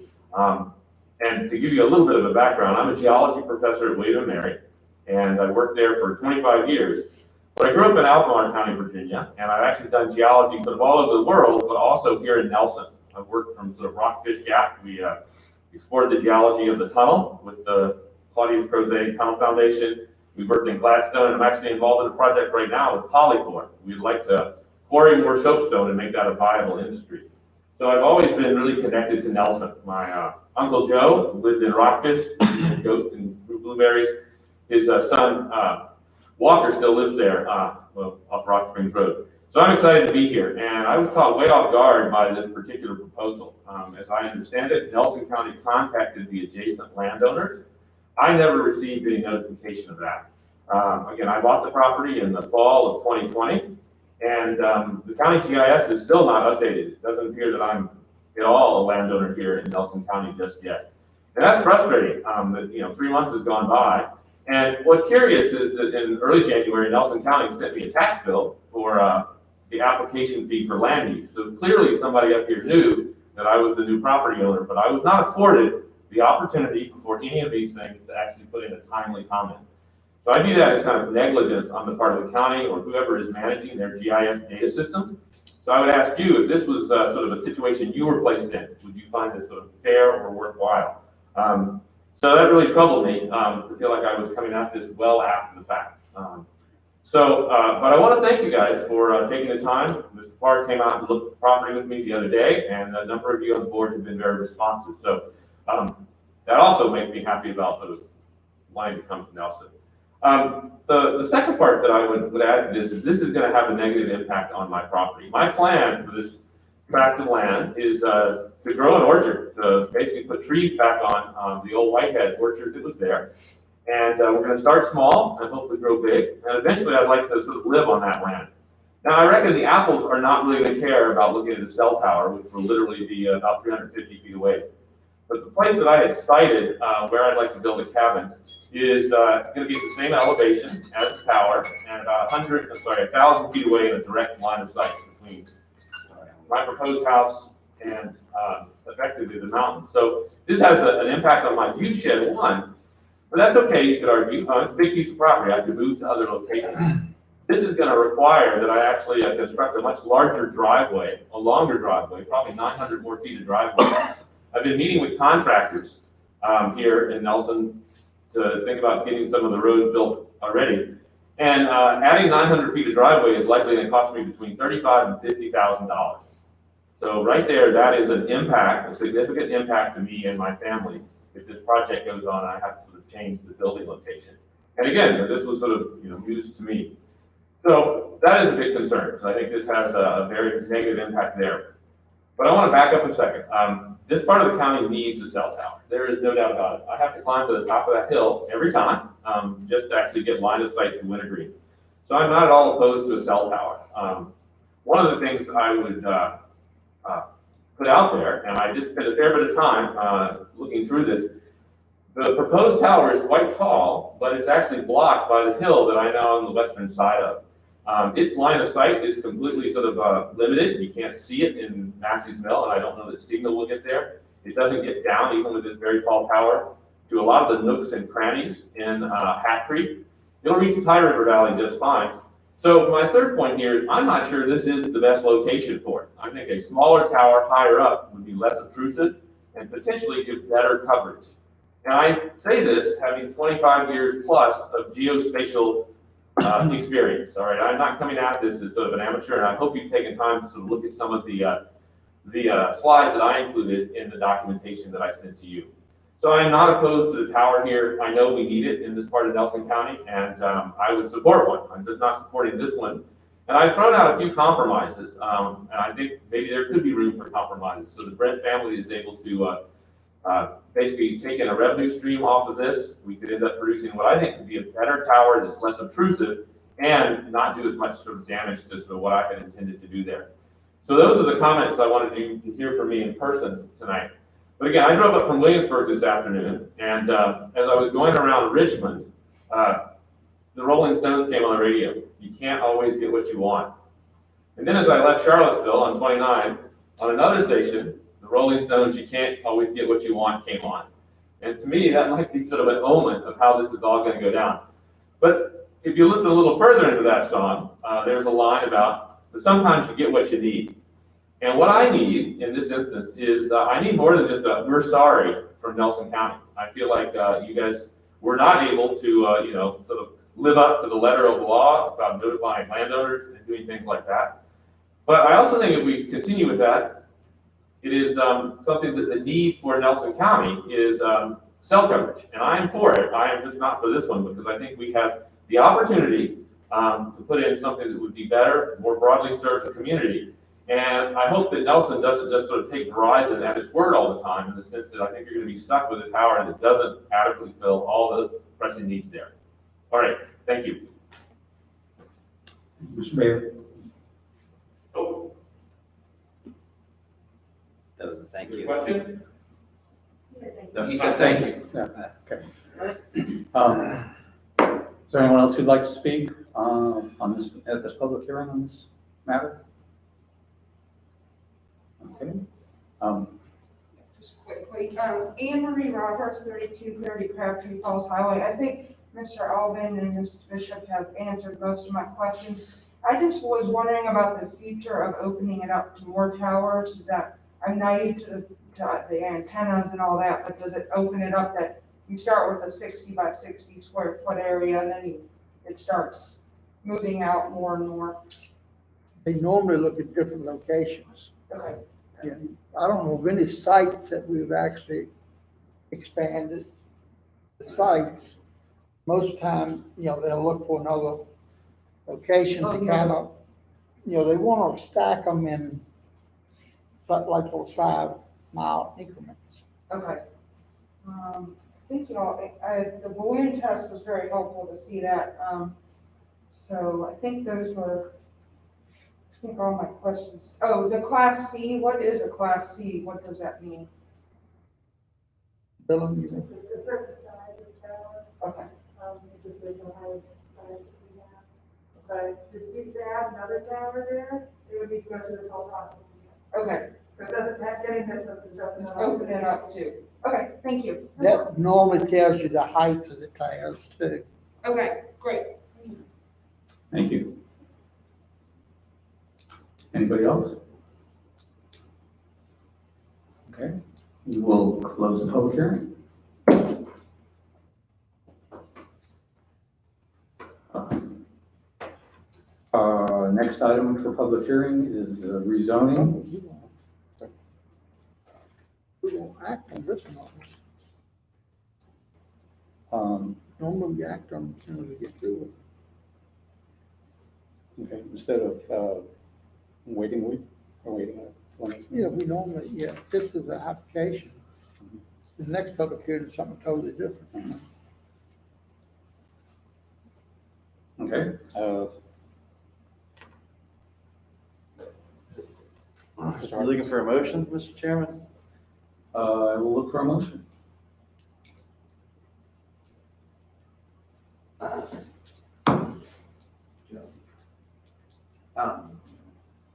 And to give you a little bit of a background, I'm a geology professor at William & Mary, and I worked there for 25 years. But I grew up in Albemarle County, Virginia, and I've actually done geology sort of all over the world, but also here in Nelson. I've worked from sort of Rockfish Gap. We explored the geology of the tunnel with the Claudius Crozet Tunnel Foundation. We've worked in Gladstone, and I'm actually involved in a project right now with Polycore. We'd like to quarry more soapstone and make that a viable industry. So I've always been really connected to Nelson. My Uncle Joe lived in Rockfish, goats and blueberries. His son, Walker, still lives there, off Rock Springs Road. So I'm excited to be here, and I was caught way off guard by this particular proposal. As I understand it, Nelson County contacted the adjacent landowners I never received any notification of that. Again, I bought the property in the fall of 2020, and the county GIS is still not updated. It doesn't appear that I'm at all a landowner here in Nelson County just yet. And that's frustrating, that, 3 months has gone by. And what's curious is that in early January, Nelson County sent me a tax bill for the application fee for land use. So clearly somebody up here knew that I was the new property owner, but I was not afforded the opportunity before any of these things to actually put in a timely comment. So I view that as kind of negligence on the part of the county or whoever is managing their GIS data system. So I would ask you, if this was sort of a situation you were placed in, would you find this sort of fair or worthwhile? So that really troubled me to feel like I was coming at this well after the fact. But I want to thank you guys for taking the time. Mr. Park came out and looked at the property with me the other day, and a number of you on the board have been very responsive. So that also makes me happy about sort of wanting to come to Nelson. The second part that I would add to this is going to have a negative impact on my property. My plan for this tract of land is to grow an orchard, to basically put trees back on the old Whitehead orchard that was there. And we're going to start small and hopefully grow big. And eventually I'd like to sort of live on that land. Now I reckon the apples are not really going to care about looking at the cell tower, which will literally be about 350 feet away. But the place that I had cited where I'd like to build a cabin is going to be at the same elevation as the tower and about 1,000 feet away in a direct line of sight between my proposed house and effectively the mountain. So this has an impact on my view shed one. But that's okay, you could argue. It's a big piece of property. I could move to other locations. This is going to require that I actually construct a much larger driveway, a longer driveway, probably 900 more feet of driveway. I've been meeting with contractors here in Nelson to think about getting some of the roads built already. And adding 900 feet of driveway is likely going to cost me between $35,000 and $50,000. So right there, that is an impact, a significant impact to me and my family. If this project goes on, I have to sort of change the building location. And again, this was sort of news to me. So that is a big concern, because I think this has a very negative impact there. But I want to back up a second. This part of the county needs a cell tower. There is no doubt about it. I have to climb to the top of that hill every time just to actually get line of sight to Wintergreen. So I'm not at all opposed to a cell tower. One of the things I would put out there, and I did spend a fair bit of time looking through this, the proposed tower is quite tall, but it's actually blocked by the hill that I know on the western side of. Its line of sight is completely sort of limited. You can't see it in Massey's Mill, and I don't know that signal will get there. It doesn't get down, even with this very tall tower, to a lot of the nooks and crannies in Hat Creek. It'll reach the Tide River Valley just fine. So my third point here is I'm not sure this is the best location for it. I think a smaller tower higher up would be less obtrusive and potentially give better coverage. And I say this having 25 years plus of geospatial experience. All right, I'm not coming at this as sort of an amateur, and I hope you've taken time to sort of look at some of the slides that I included in the documentation that I sent to you. So I am not opposed to the tower here. I know we need it in this part of Nelson County, and I would support one. I'm just not supporting this one. And I've thrown out a few compromises, and I think maybe there could be room for compromises. So the Brent family is able to basically take in a revenue stream off of this. We could end up producing what I think could be a better tower that's less obtrusive and not do as much sort of damage to sort of what I had intended to do there. So those are the comments I wanted you to hear from me in person tonight. But again, I drove up from Williamsburg this afternoon, and as I was going around Richmond, the Rolling Stones came on the radio. You can't always get what you want. And then as I left Charlottesville on 29, on another station, the Rolling Stones, You Can't Always Get What You Want, came on. And to me, that might be sort of an omen of how this is all going to go down. But if you listen a little further into that song, there's a line about that sometimes you get what you need. And what I need in this instance is I need more than just a "we're sorry" from Nelson County. I feel like you guys were not able to, sort of live up to the letter of the law about notifying landowners and doing things like that. But I also think if we continue with that, it is something that the need for Nelson County is cell coverage, and I am for it. I am just not for this one because I think we have the opportunity to put in something that would be better, more broadly serve the community. And I hope that Nelson doesn't just sort of take Verizon at its word all the time, in the sense that I think you're gonna be stuck with a tower that doesn't adequately fill all the pressing needs there. All right, thank you. Mr. Mayor. Oh, That was a thank you. question? No, he said thank you. Is there anyone else who'd like to speak on this, at this public hearing on this matter? Okay. Just quickly, Anne Marie Roberts, 3230 Crabtree Falls Highway. I think Mr. Alvin and Mrs. Bishop have answered most of my questions. I just was wondering about the future of opening it up to more towers. Is that, I'm naive to the antennas and all that, but does it open it up that you start with a 60 by 60 square foot area and then it starts moving out more and more? They normally look at different locations. Okay. Yeah, I don't know of any sites that we've actually expanded. The sites, most time, they'll look for another location to kind of, they want to stack them in like those 5-mile increments. Okay. Thank you all. The balloon test was very helpful to see that. So I think those were, all my questions. Oh, the Class C, what is a Class C? What does that mean? Dylan, you think? A certain size of tower, Okay. it's just the highest size that we have. Okay, to add another tower there, it would need to go through this whole process again. Okay, So it doesn't have getting this up, it's up and just open it up too. Okay, thank you. That normally tells you the height of the towers too. Okay, great. Thank you. Anybody else? Okay, we will close the public hearing. Next item for public hearing is the rezoning. We won't act on this one. Normally we act on it as soon as we get through it. Okay, instead of waiting a week or waiting a 20. Yeah, we normally, this is the application. The next public hearing is something totally different. Okay, You're looking for a motion, Mr. Chairman? I will look for a motion.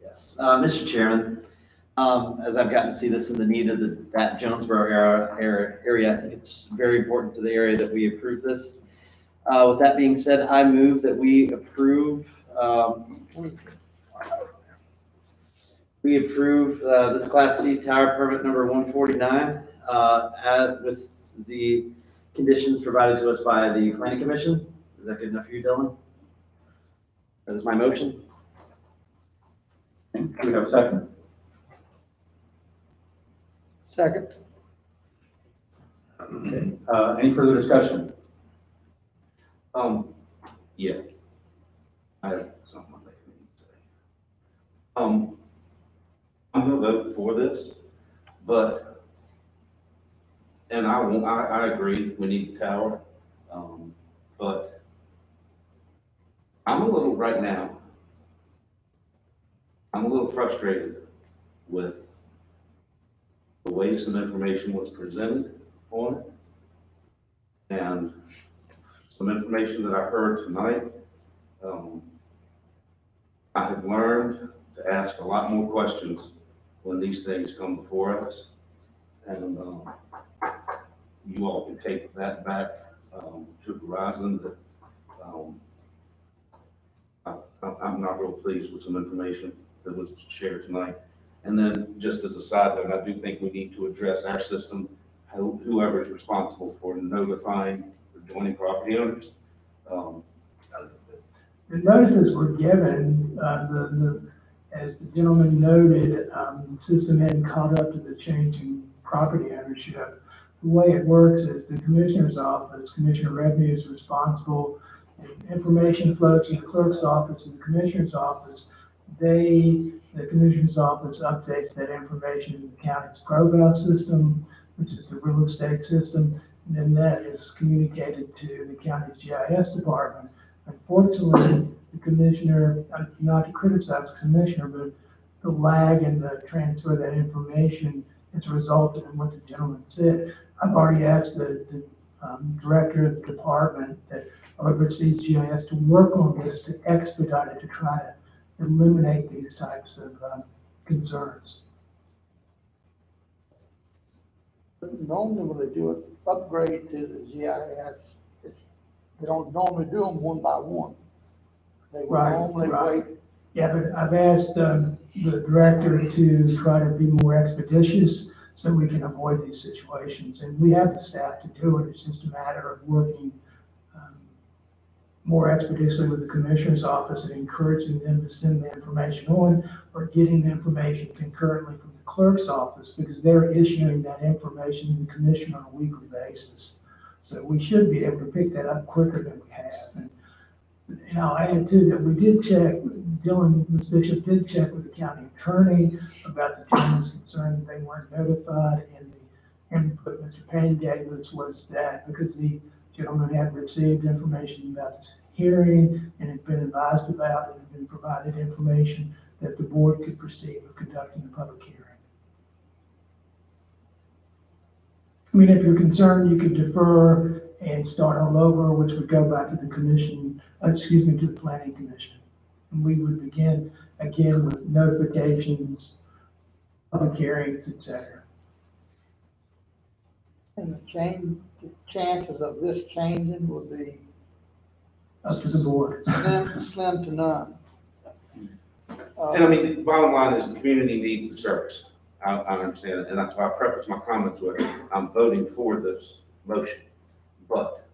Yes. Mr. Chairman, as I've gotten to see this in the need of that Jonesboro area, I think it's very important to the area that we approve this. With that being said, I move that we approve, this Class C tower permit number 149, with the conditions provided to us by the Planning Commission. Is that good enough for you, Dylan? That is my motion. Okay, do we have a second? Second, Okay, any further discussion? Yeah. I have something I'd like to say. I'm gonna vote for this, but, and I agree, we need the tower, but I'm a little, right now, I'm a little frustrated with the way some information was presented on it. And some information that I heard tonight, I have learned to ask a lot more questions when these things come before us. And you all can take that back to Verizon, that I'm not real pleased with some information that was shared tonight. And then just as a side note, I do think we need to address our system, whoever is responsible for notifying the adjoining property owners. The notices were given, as the gentleman noted, the system hadn't caught up to the changing property ownership. The way it works is the commissioner's office, Commissioner Revenue is responsible, and information flows to the clerk's office and the commissioner's office. They the Commissioner's Office updates that information in the county's ProGov system, which is the real estate system, and then that is communicated to the county's GIS department. Unfortunately, the commissioner, not to criticize the commissioner, but the lag in the transfer of that information has resulted in what the gentleman said. I've already asked the director of the department that oversees GIS to work on this, to expedite it, to try to eliminate these types of concerns. Normally when they do an upgrade to the GIS, they don't normally do them one by one. They will Right, normally right. wait. Yeah, but I've asked the director to try to be more expeditious so we can avoid these situations. And we have the staff to do it. It's just a matter of working more expeditiously with the commissioner's office and encouraging them to send the information on, or getting the information concurrently from the clerk's office, because they're issuing that information to the commissioner on a weekly basis. So we should be able to pick that up quicker than we have. And I'll add too that we did check, Dylan, Ms. Bishop did check with the county attorney about the gentleman's concern that they weren't notified, and the input Mr. Payne gave us was that because the gentleman had received information about this hearing and had been advised about it and had been provided information that the board could proceed with conducting the public hearing. I mean, if you're concerned, you could defer and start all over, which would go back to the commission, to the planning commission. And we would begin again with notifications, public hearings, et cetera. And the chances of this changing would be Up to the board. slim to none. And I mean, the bottom line is the community needs the service. I understand it, and that's why I preface my comments with, I'm voting for this motion, but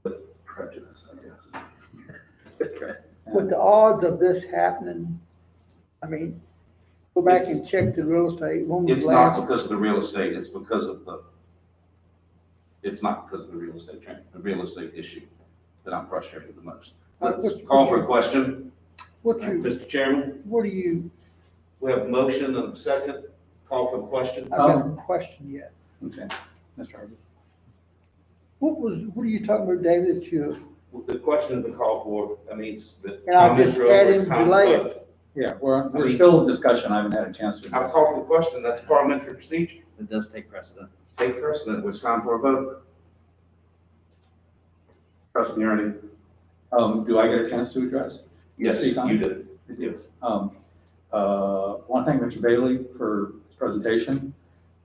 with prejudice, I guess. With the odds of this happening, I mean, go back and check the real estate. When was It's the not last? because of the real estate, it's because of it's not because of the real estate issue that I'm frustrated the most. Let's call for a question. Mr. Chairman, we have a motion and a second. Call for the question. I haven't got a question yet. Okay, Mr. Harvey. What are you talking about, David, that The question has been called for, that means that. and I just had him delay it. it. Yeah, we're still in discussion. I haven't had a chance to. I've called for the question, that's parliamentary procedure. It does take precedent. Take precedent, it's time for a vote. Trust me, Ernie. Do I get a chance to address? Yes, Speak on you it? did. Yes. Want to thank Mr. Bailey for his presentation.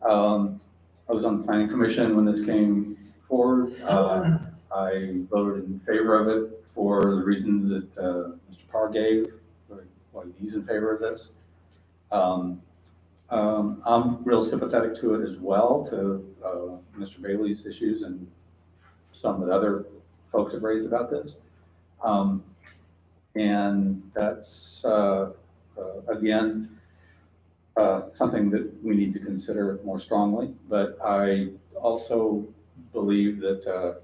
I was on the planning commission when this came forward. I voted in favor of it for the reasons that Mr. Parr gave, why he's in favor of this. I'm real sympathetic to it as well, to Mr. Bailey's issues and some that other folks have raised about this. And that's, again, something that we need to consider more strongly. But I also believe that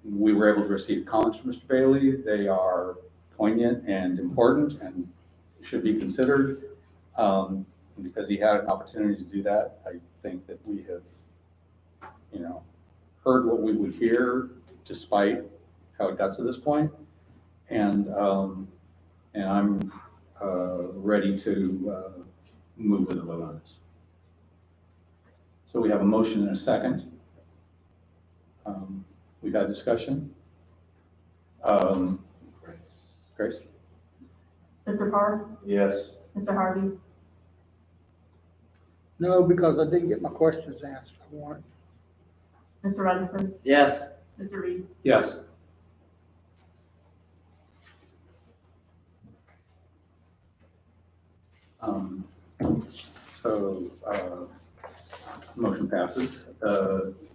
we were able to receive comments from Mr. Bailey. They are poignant and important and should be considered. Because he had an opportunity to do that, I think that we have, heard what we would hear despite how it got to this point. And I'm ready to move with the vote on this. So we have a motion and a second. We've had discussion. Grace? Mr. Parr? Yes. Mr. Harvey? No, because I didn't get my questions answered. I wanted. Mr. Rutherford? Yes. Mr. Reed? Yes. Motion passes.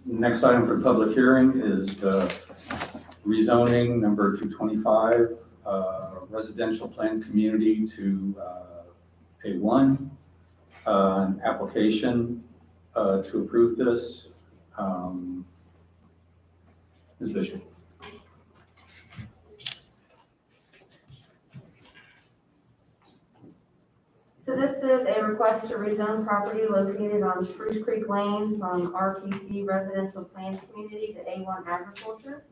Next item for public hearing is the rezoning number 225, residential plan community to A1. An application to approve this. Ms. Bishop. So this is a request to rezone property located on Spruce Creek Lane from RTC Residential Planned Community to A1 Agriculture.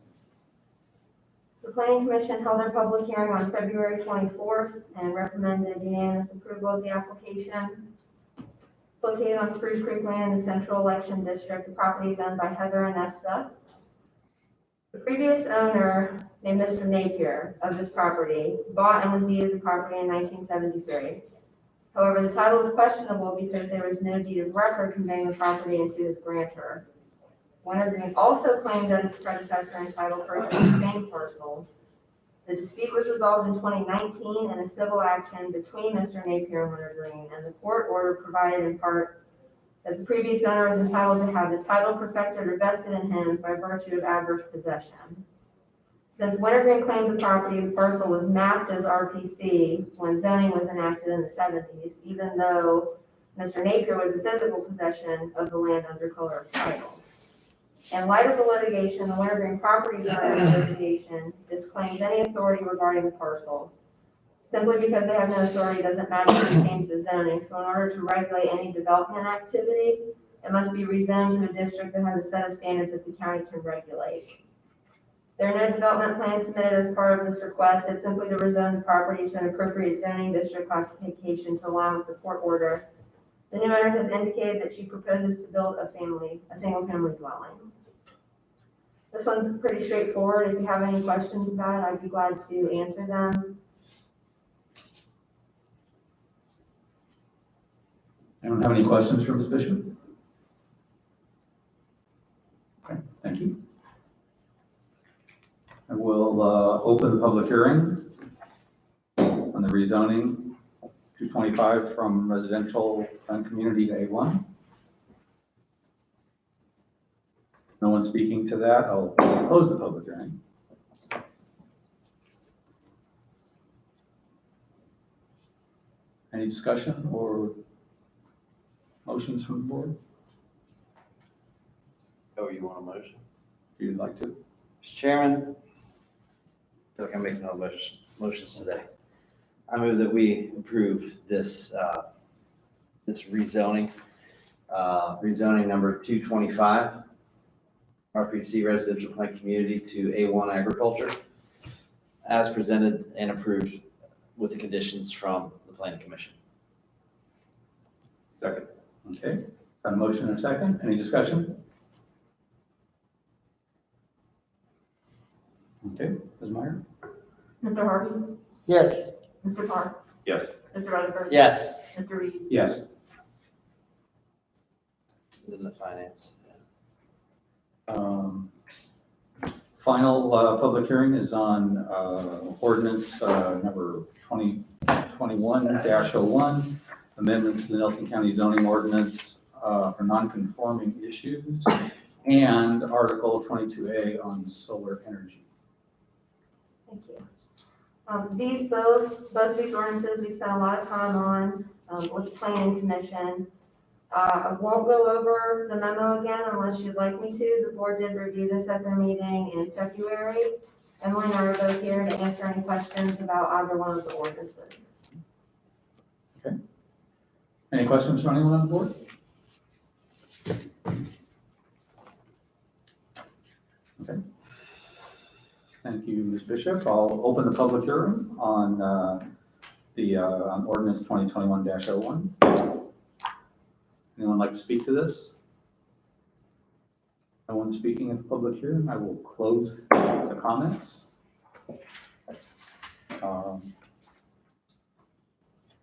The Planning Commission held their public hearing on February 24th and recommended unanimous approval of the application. It's located on Spruce Creek Lane in the Central Election District. The property is owned by Heather and Nesta. The previous owner, named Mr. Napier of this property, bought and was deeded the property in 1973. However, the title is questionable because there was no deed of record conveying the property into his grantor. Wintergreen also claimed that its predecessor entitled first to the same parcel. The dispute was resolved in 2019 in a civil action between Mr. Napier and Wintergreen, and the court order provided in part that the previous owner is entitled to have the title perfected or vested in him by virtue of adverse possession. Since Wintergreen claimed the property, the parcel was mapped as RPC when zoning was enacted in the 70s, even though Mr. Napier was in physical possession of the land under color of title. In light of the litigation, the Wintergreen Properties Owners Association disclaims any authority regarding the parcel. Simply because they have no authority doesn't magically change the zoning, so in order to regulate any development activity, it must be rezoned to a district that has a set of standards that the county can regulate. There are no development plans submitted as part of this request. It's simply to rezone the property to an appropriate zoning district classification to align with the court order. The new owner has indicated that she proposes to build a single-family dwelling. This one's pretty straightforward. If you have any questions about it, I'd be glad to answer them. Anyone have any questions for Ms. Bishop? Okay, thank you. I will open the public hearing on the rezoning 225 from residential and community to A1. No one speaking to that. I'll close the public hearing. Any discussion or motions from the board? Oh, you want a motion? If you'd like to. Mr. Chairman, I feel like I'm making no motions today. I move that we approve this, this rezoning, rezoning number 225, RPC Residential Plan Community to A1 Agriculture, as presented and approved with the conditions from the Planning Commission. Second. Okay, got a motion and a second. Any discussion? Okay, Ms. Meyer? Mr. Harvey? Yes. Mr. Park? Yes. Mr. Rutherford? Yes. Mr. Reed? Yes. In the finance. Final public hearing is on ordinance number 2021-01, amendments to the Nelson County zoning ordinance for non-conforming issues, and Article 22A on solar energy. Thank you. Both of these ordinances, we spent a lot of time on with the Planning Commission. I won't go over the memo again unless you'd like me to. The board did review this at their meeting in February. Emily and I are both here to answer any questions about either one of the ordinances. Okay. Any questions from anyone on the board? Okay. Thank you, Ms. Bishop. I'll open the public hearing on on ordinance 2021-01. Anyone like to speak to this? No one speaking at the public hearing. I will close the comments.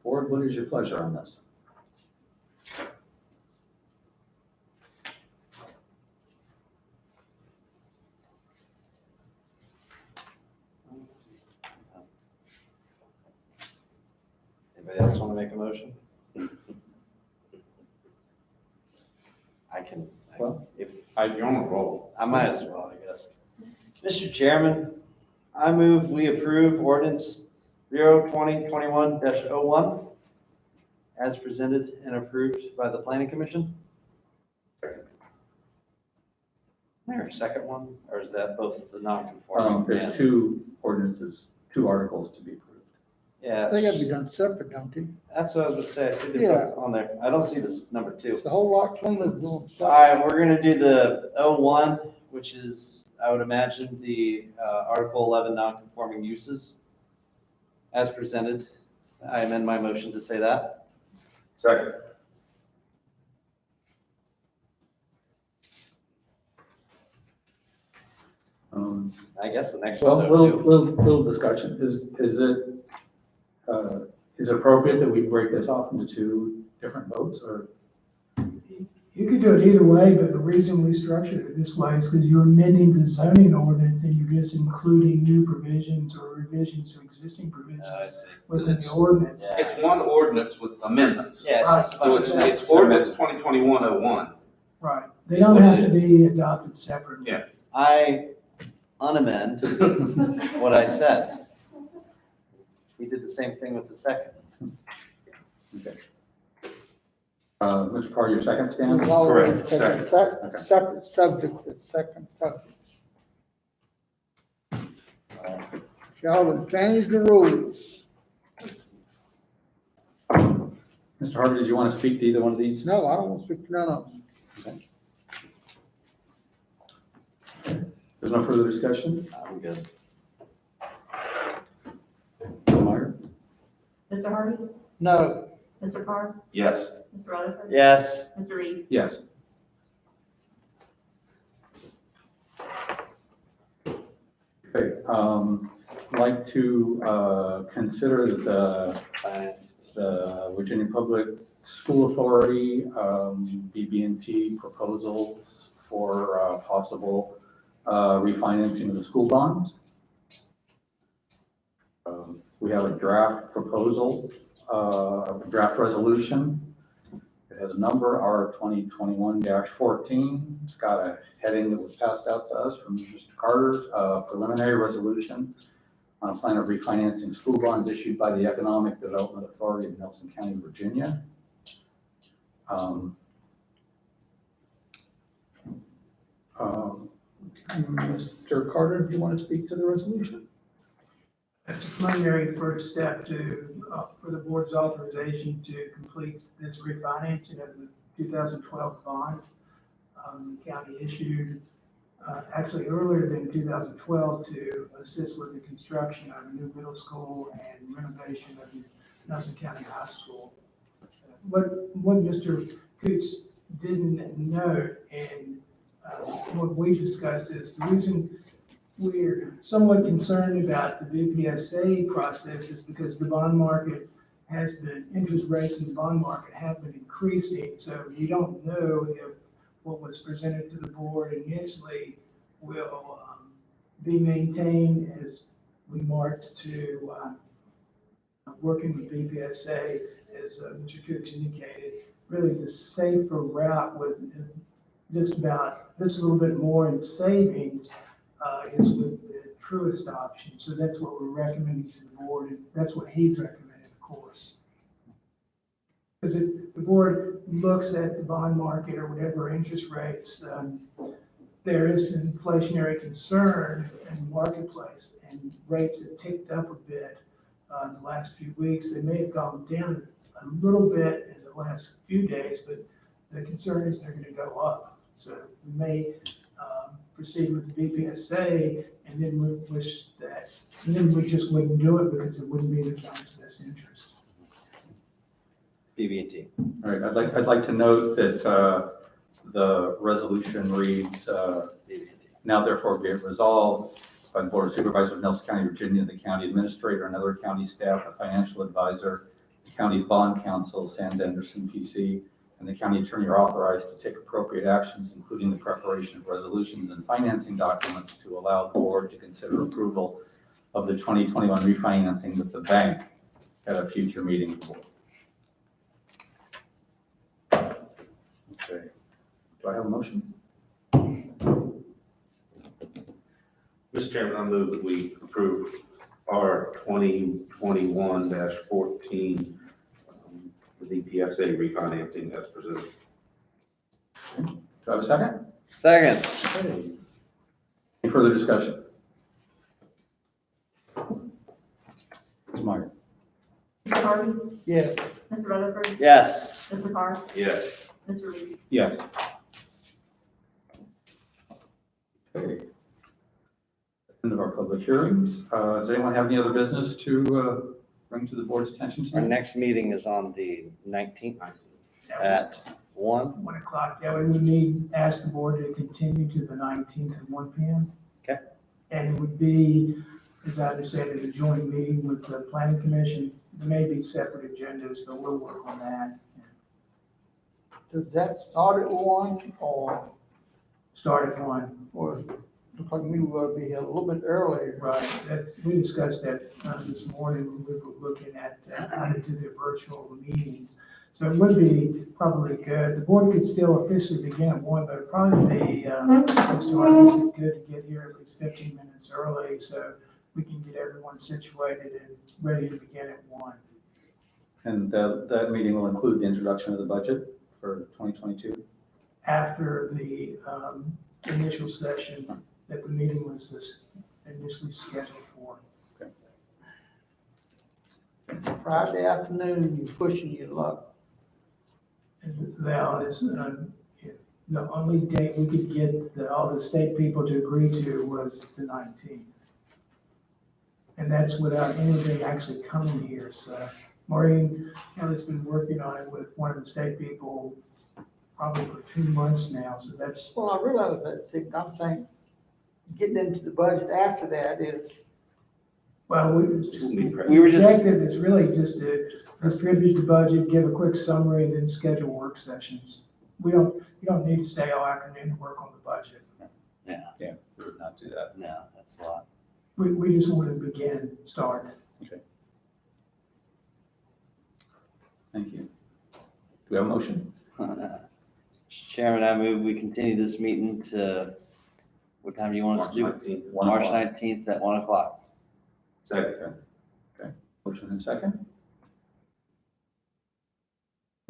Board, what is your pleasure on this? Anybody else want to make a motion? I can, Well, if, You're on a roll. I might as well, I guess. Mr. Chairman, I move we approve ordinance 2021-01 as presented and approved by the Planning Commission. Second. There a second one, or is that both the non-conforming? There's and- two ordinances, two articles to be approved. Yeah, They gotta be done separate, don't they? that's what I was gonna say. I see the Yeah. book on there. I don't see this number 2. It's a whole lot cleaner than doing All separate. right, we're gonna do the 01, which is, I would imagine, the Article 11 non-conforming uses as presented. I amend my motion to say that. Second. I guess the next Well, one's little discussion. Is it appropriate that we break this off into 2 different votes, or? You could do it either way, but the reason we structured it this way is because you're amending the zoning ordinance and you're just including new provisions or revisions to existing provisions I see. within the It's- ordinance. Yeah. It's one ordinance with amendments. Yeah, it's just a So bunch it's of- ordinance 2021-01. Right. They Is don't what have it to be adopted separately. Yeah. I unamend what I said. We did the same thing with the second. Okay. Which part of your second stand? It's already Correct. taken Okay. separate subject, the second subject. Sheldon, change the rules. Mr. Harvey, did you want to speak to either one of these? No, I don't want to speak to none of them. There's no further discussion? I'm good. Meyer? Mr. Harvey? No, Mr. Carr? Yes. Mr. Rutherford? Yes. Mr. Reed? Yes. Okay, I'd like to consider that the Virginia Public School Authority, BB&T proposals for possible refinancing of the school bonds. We have a draft proposal, a draft resolution. It has a number R 2021-14. It's got a heading that was passed out to us from Mr. Carter, preliminary resolution on a plan of refinancing school bonds issued by the Economic Development Authority of Nelson County, Virginia. Mr. Carter, do you want to speak to the resolution? That's a preliminary first step for the board's authorization to complete this refinancing of the 2012 bond. The county issued, actually earlier than 2012 to assist with the construction of a new middle school and renovation of the Nelson County High School. What Mr. Coots didn't note, and what we discussed is the reason we're somewhat concerned about the VPSA process is because the bond market has been, interest rates in the bond market have been increasing. So we don't know if what was presented to the board initially will be maintained as we march to working with VPSA, as Mr. Cooks indicated. Really the safer route with just a little bit more in savings is with the truest option. So that's what we're recommending to the board, and that's what he's recommended, of course. Because if the board looks at the bond market or whatever interest rates, there is an inflationary concern in the marketplace, and rates have ticked up a bit in the last few weeks. They may have gone down a little bit in the last few days, but the concern is they're going to go up. So we may proceed with the VPSA, and then we wish that, and then we just wouldn't do it because it wouldn't be in the county's best interest. BB&T. All right, I'd like to note that the resolution reads, now therefore be it resolved by the Board of Supervisors of Nelson County, Virginia, the county administrator and other county staff, the financial advisor, the county's bond counsel, Sands Anderson, PC, and the county attorney are authorized to take appropriate actions, including the preparation of resolutions and financing documents to allow the board to consider approval of the 2021 refinancing with the bank at a future meeting of the board. Okay. Do I have a motion? Mr. Chairman, I move that we approve R 2021-14, the DPSA refinancing as presented. Do I have a second? Second. Okay. Any further discussion? Ms. Meyer? Harvey? Yes. Mr. Rutherford? Yes. Mr. Carr? Yes. Mr. Reed? Yes. Okay. End of our public hearings. Does anyone have any other business to bring to the board's attention Our tonight? next meeting is on the 19th at 1. 1 o'clock, yeah, we would need, ask the board to continue to the 19th at 1 p.m. Okay. And it would be, as I understand it, a joint meeting with the planning commission. There may be separate agendas, but we'll work on that. Does that start at 1 or, Start at 1. looks like we will be a little bit earlier? Right, we discussed that this morning when we were looking at how to do the virtual meetings. So it would be probably good. The board could still officially begin at 1, but it'd probably be, Mr. Hargis, it's good to get here at least 15 minutes early so we can get everyone situated and ready to begin at 1. And that meeting will include the introduction of the budget for 2022. After the initial session that the meeting was initially scheduled for. It's a Friday afternoon, you're pushing your luck. And now is, the only date we could get all the state people to agree to was the 19th. And that's without anything actually coming here, so Maureen has been working on it with one of the state people probably for 2 months now, so that's, Well, I realize that, see, but I'm saying, getting into the budget after that is, well, We were just, objective is really just to distribute the budget, give a quick summary, and then schedule work sessions. You don't need to stay all afternoon to work on the budget. Yeah, we would not do that. no, that's a lot. We just want to start. Thank you. Do we have a motion? Mr. Chairman, I move we continue this meeting to, what time do you want us to do it? 1 March o'clock. 19th at 1 o'clock. Second. Motion and second?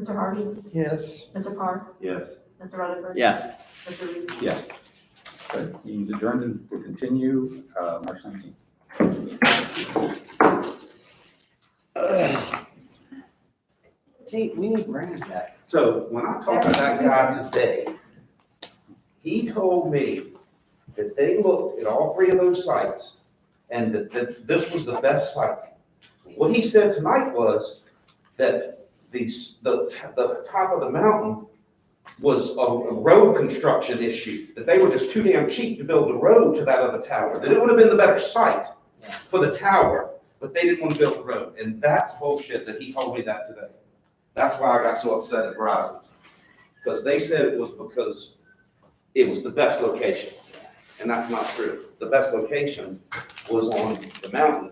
Mr. Harvey? yes. Mr. Carr? Yes. Mr. Rutherford? Yes. Mr. Reed? Yes. Good. Meeting's adjourned and we'll continue March 19th. See, we need Brandon back. So when I talked to that guy today, he told me that they looked at all 3 of those sites and that this was the best site. What he said tonight was that the top of the mountain was a road construction issue, that they were just too damn cheap to build a road to that other tower, that it would have been the better site for the tower, but they didn't want to build a road. And that's bullshit that he told me that today. That's why I got so upset at Verizon, because they said it was because it was the best location. And that's not true. The best location was on the mountain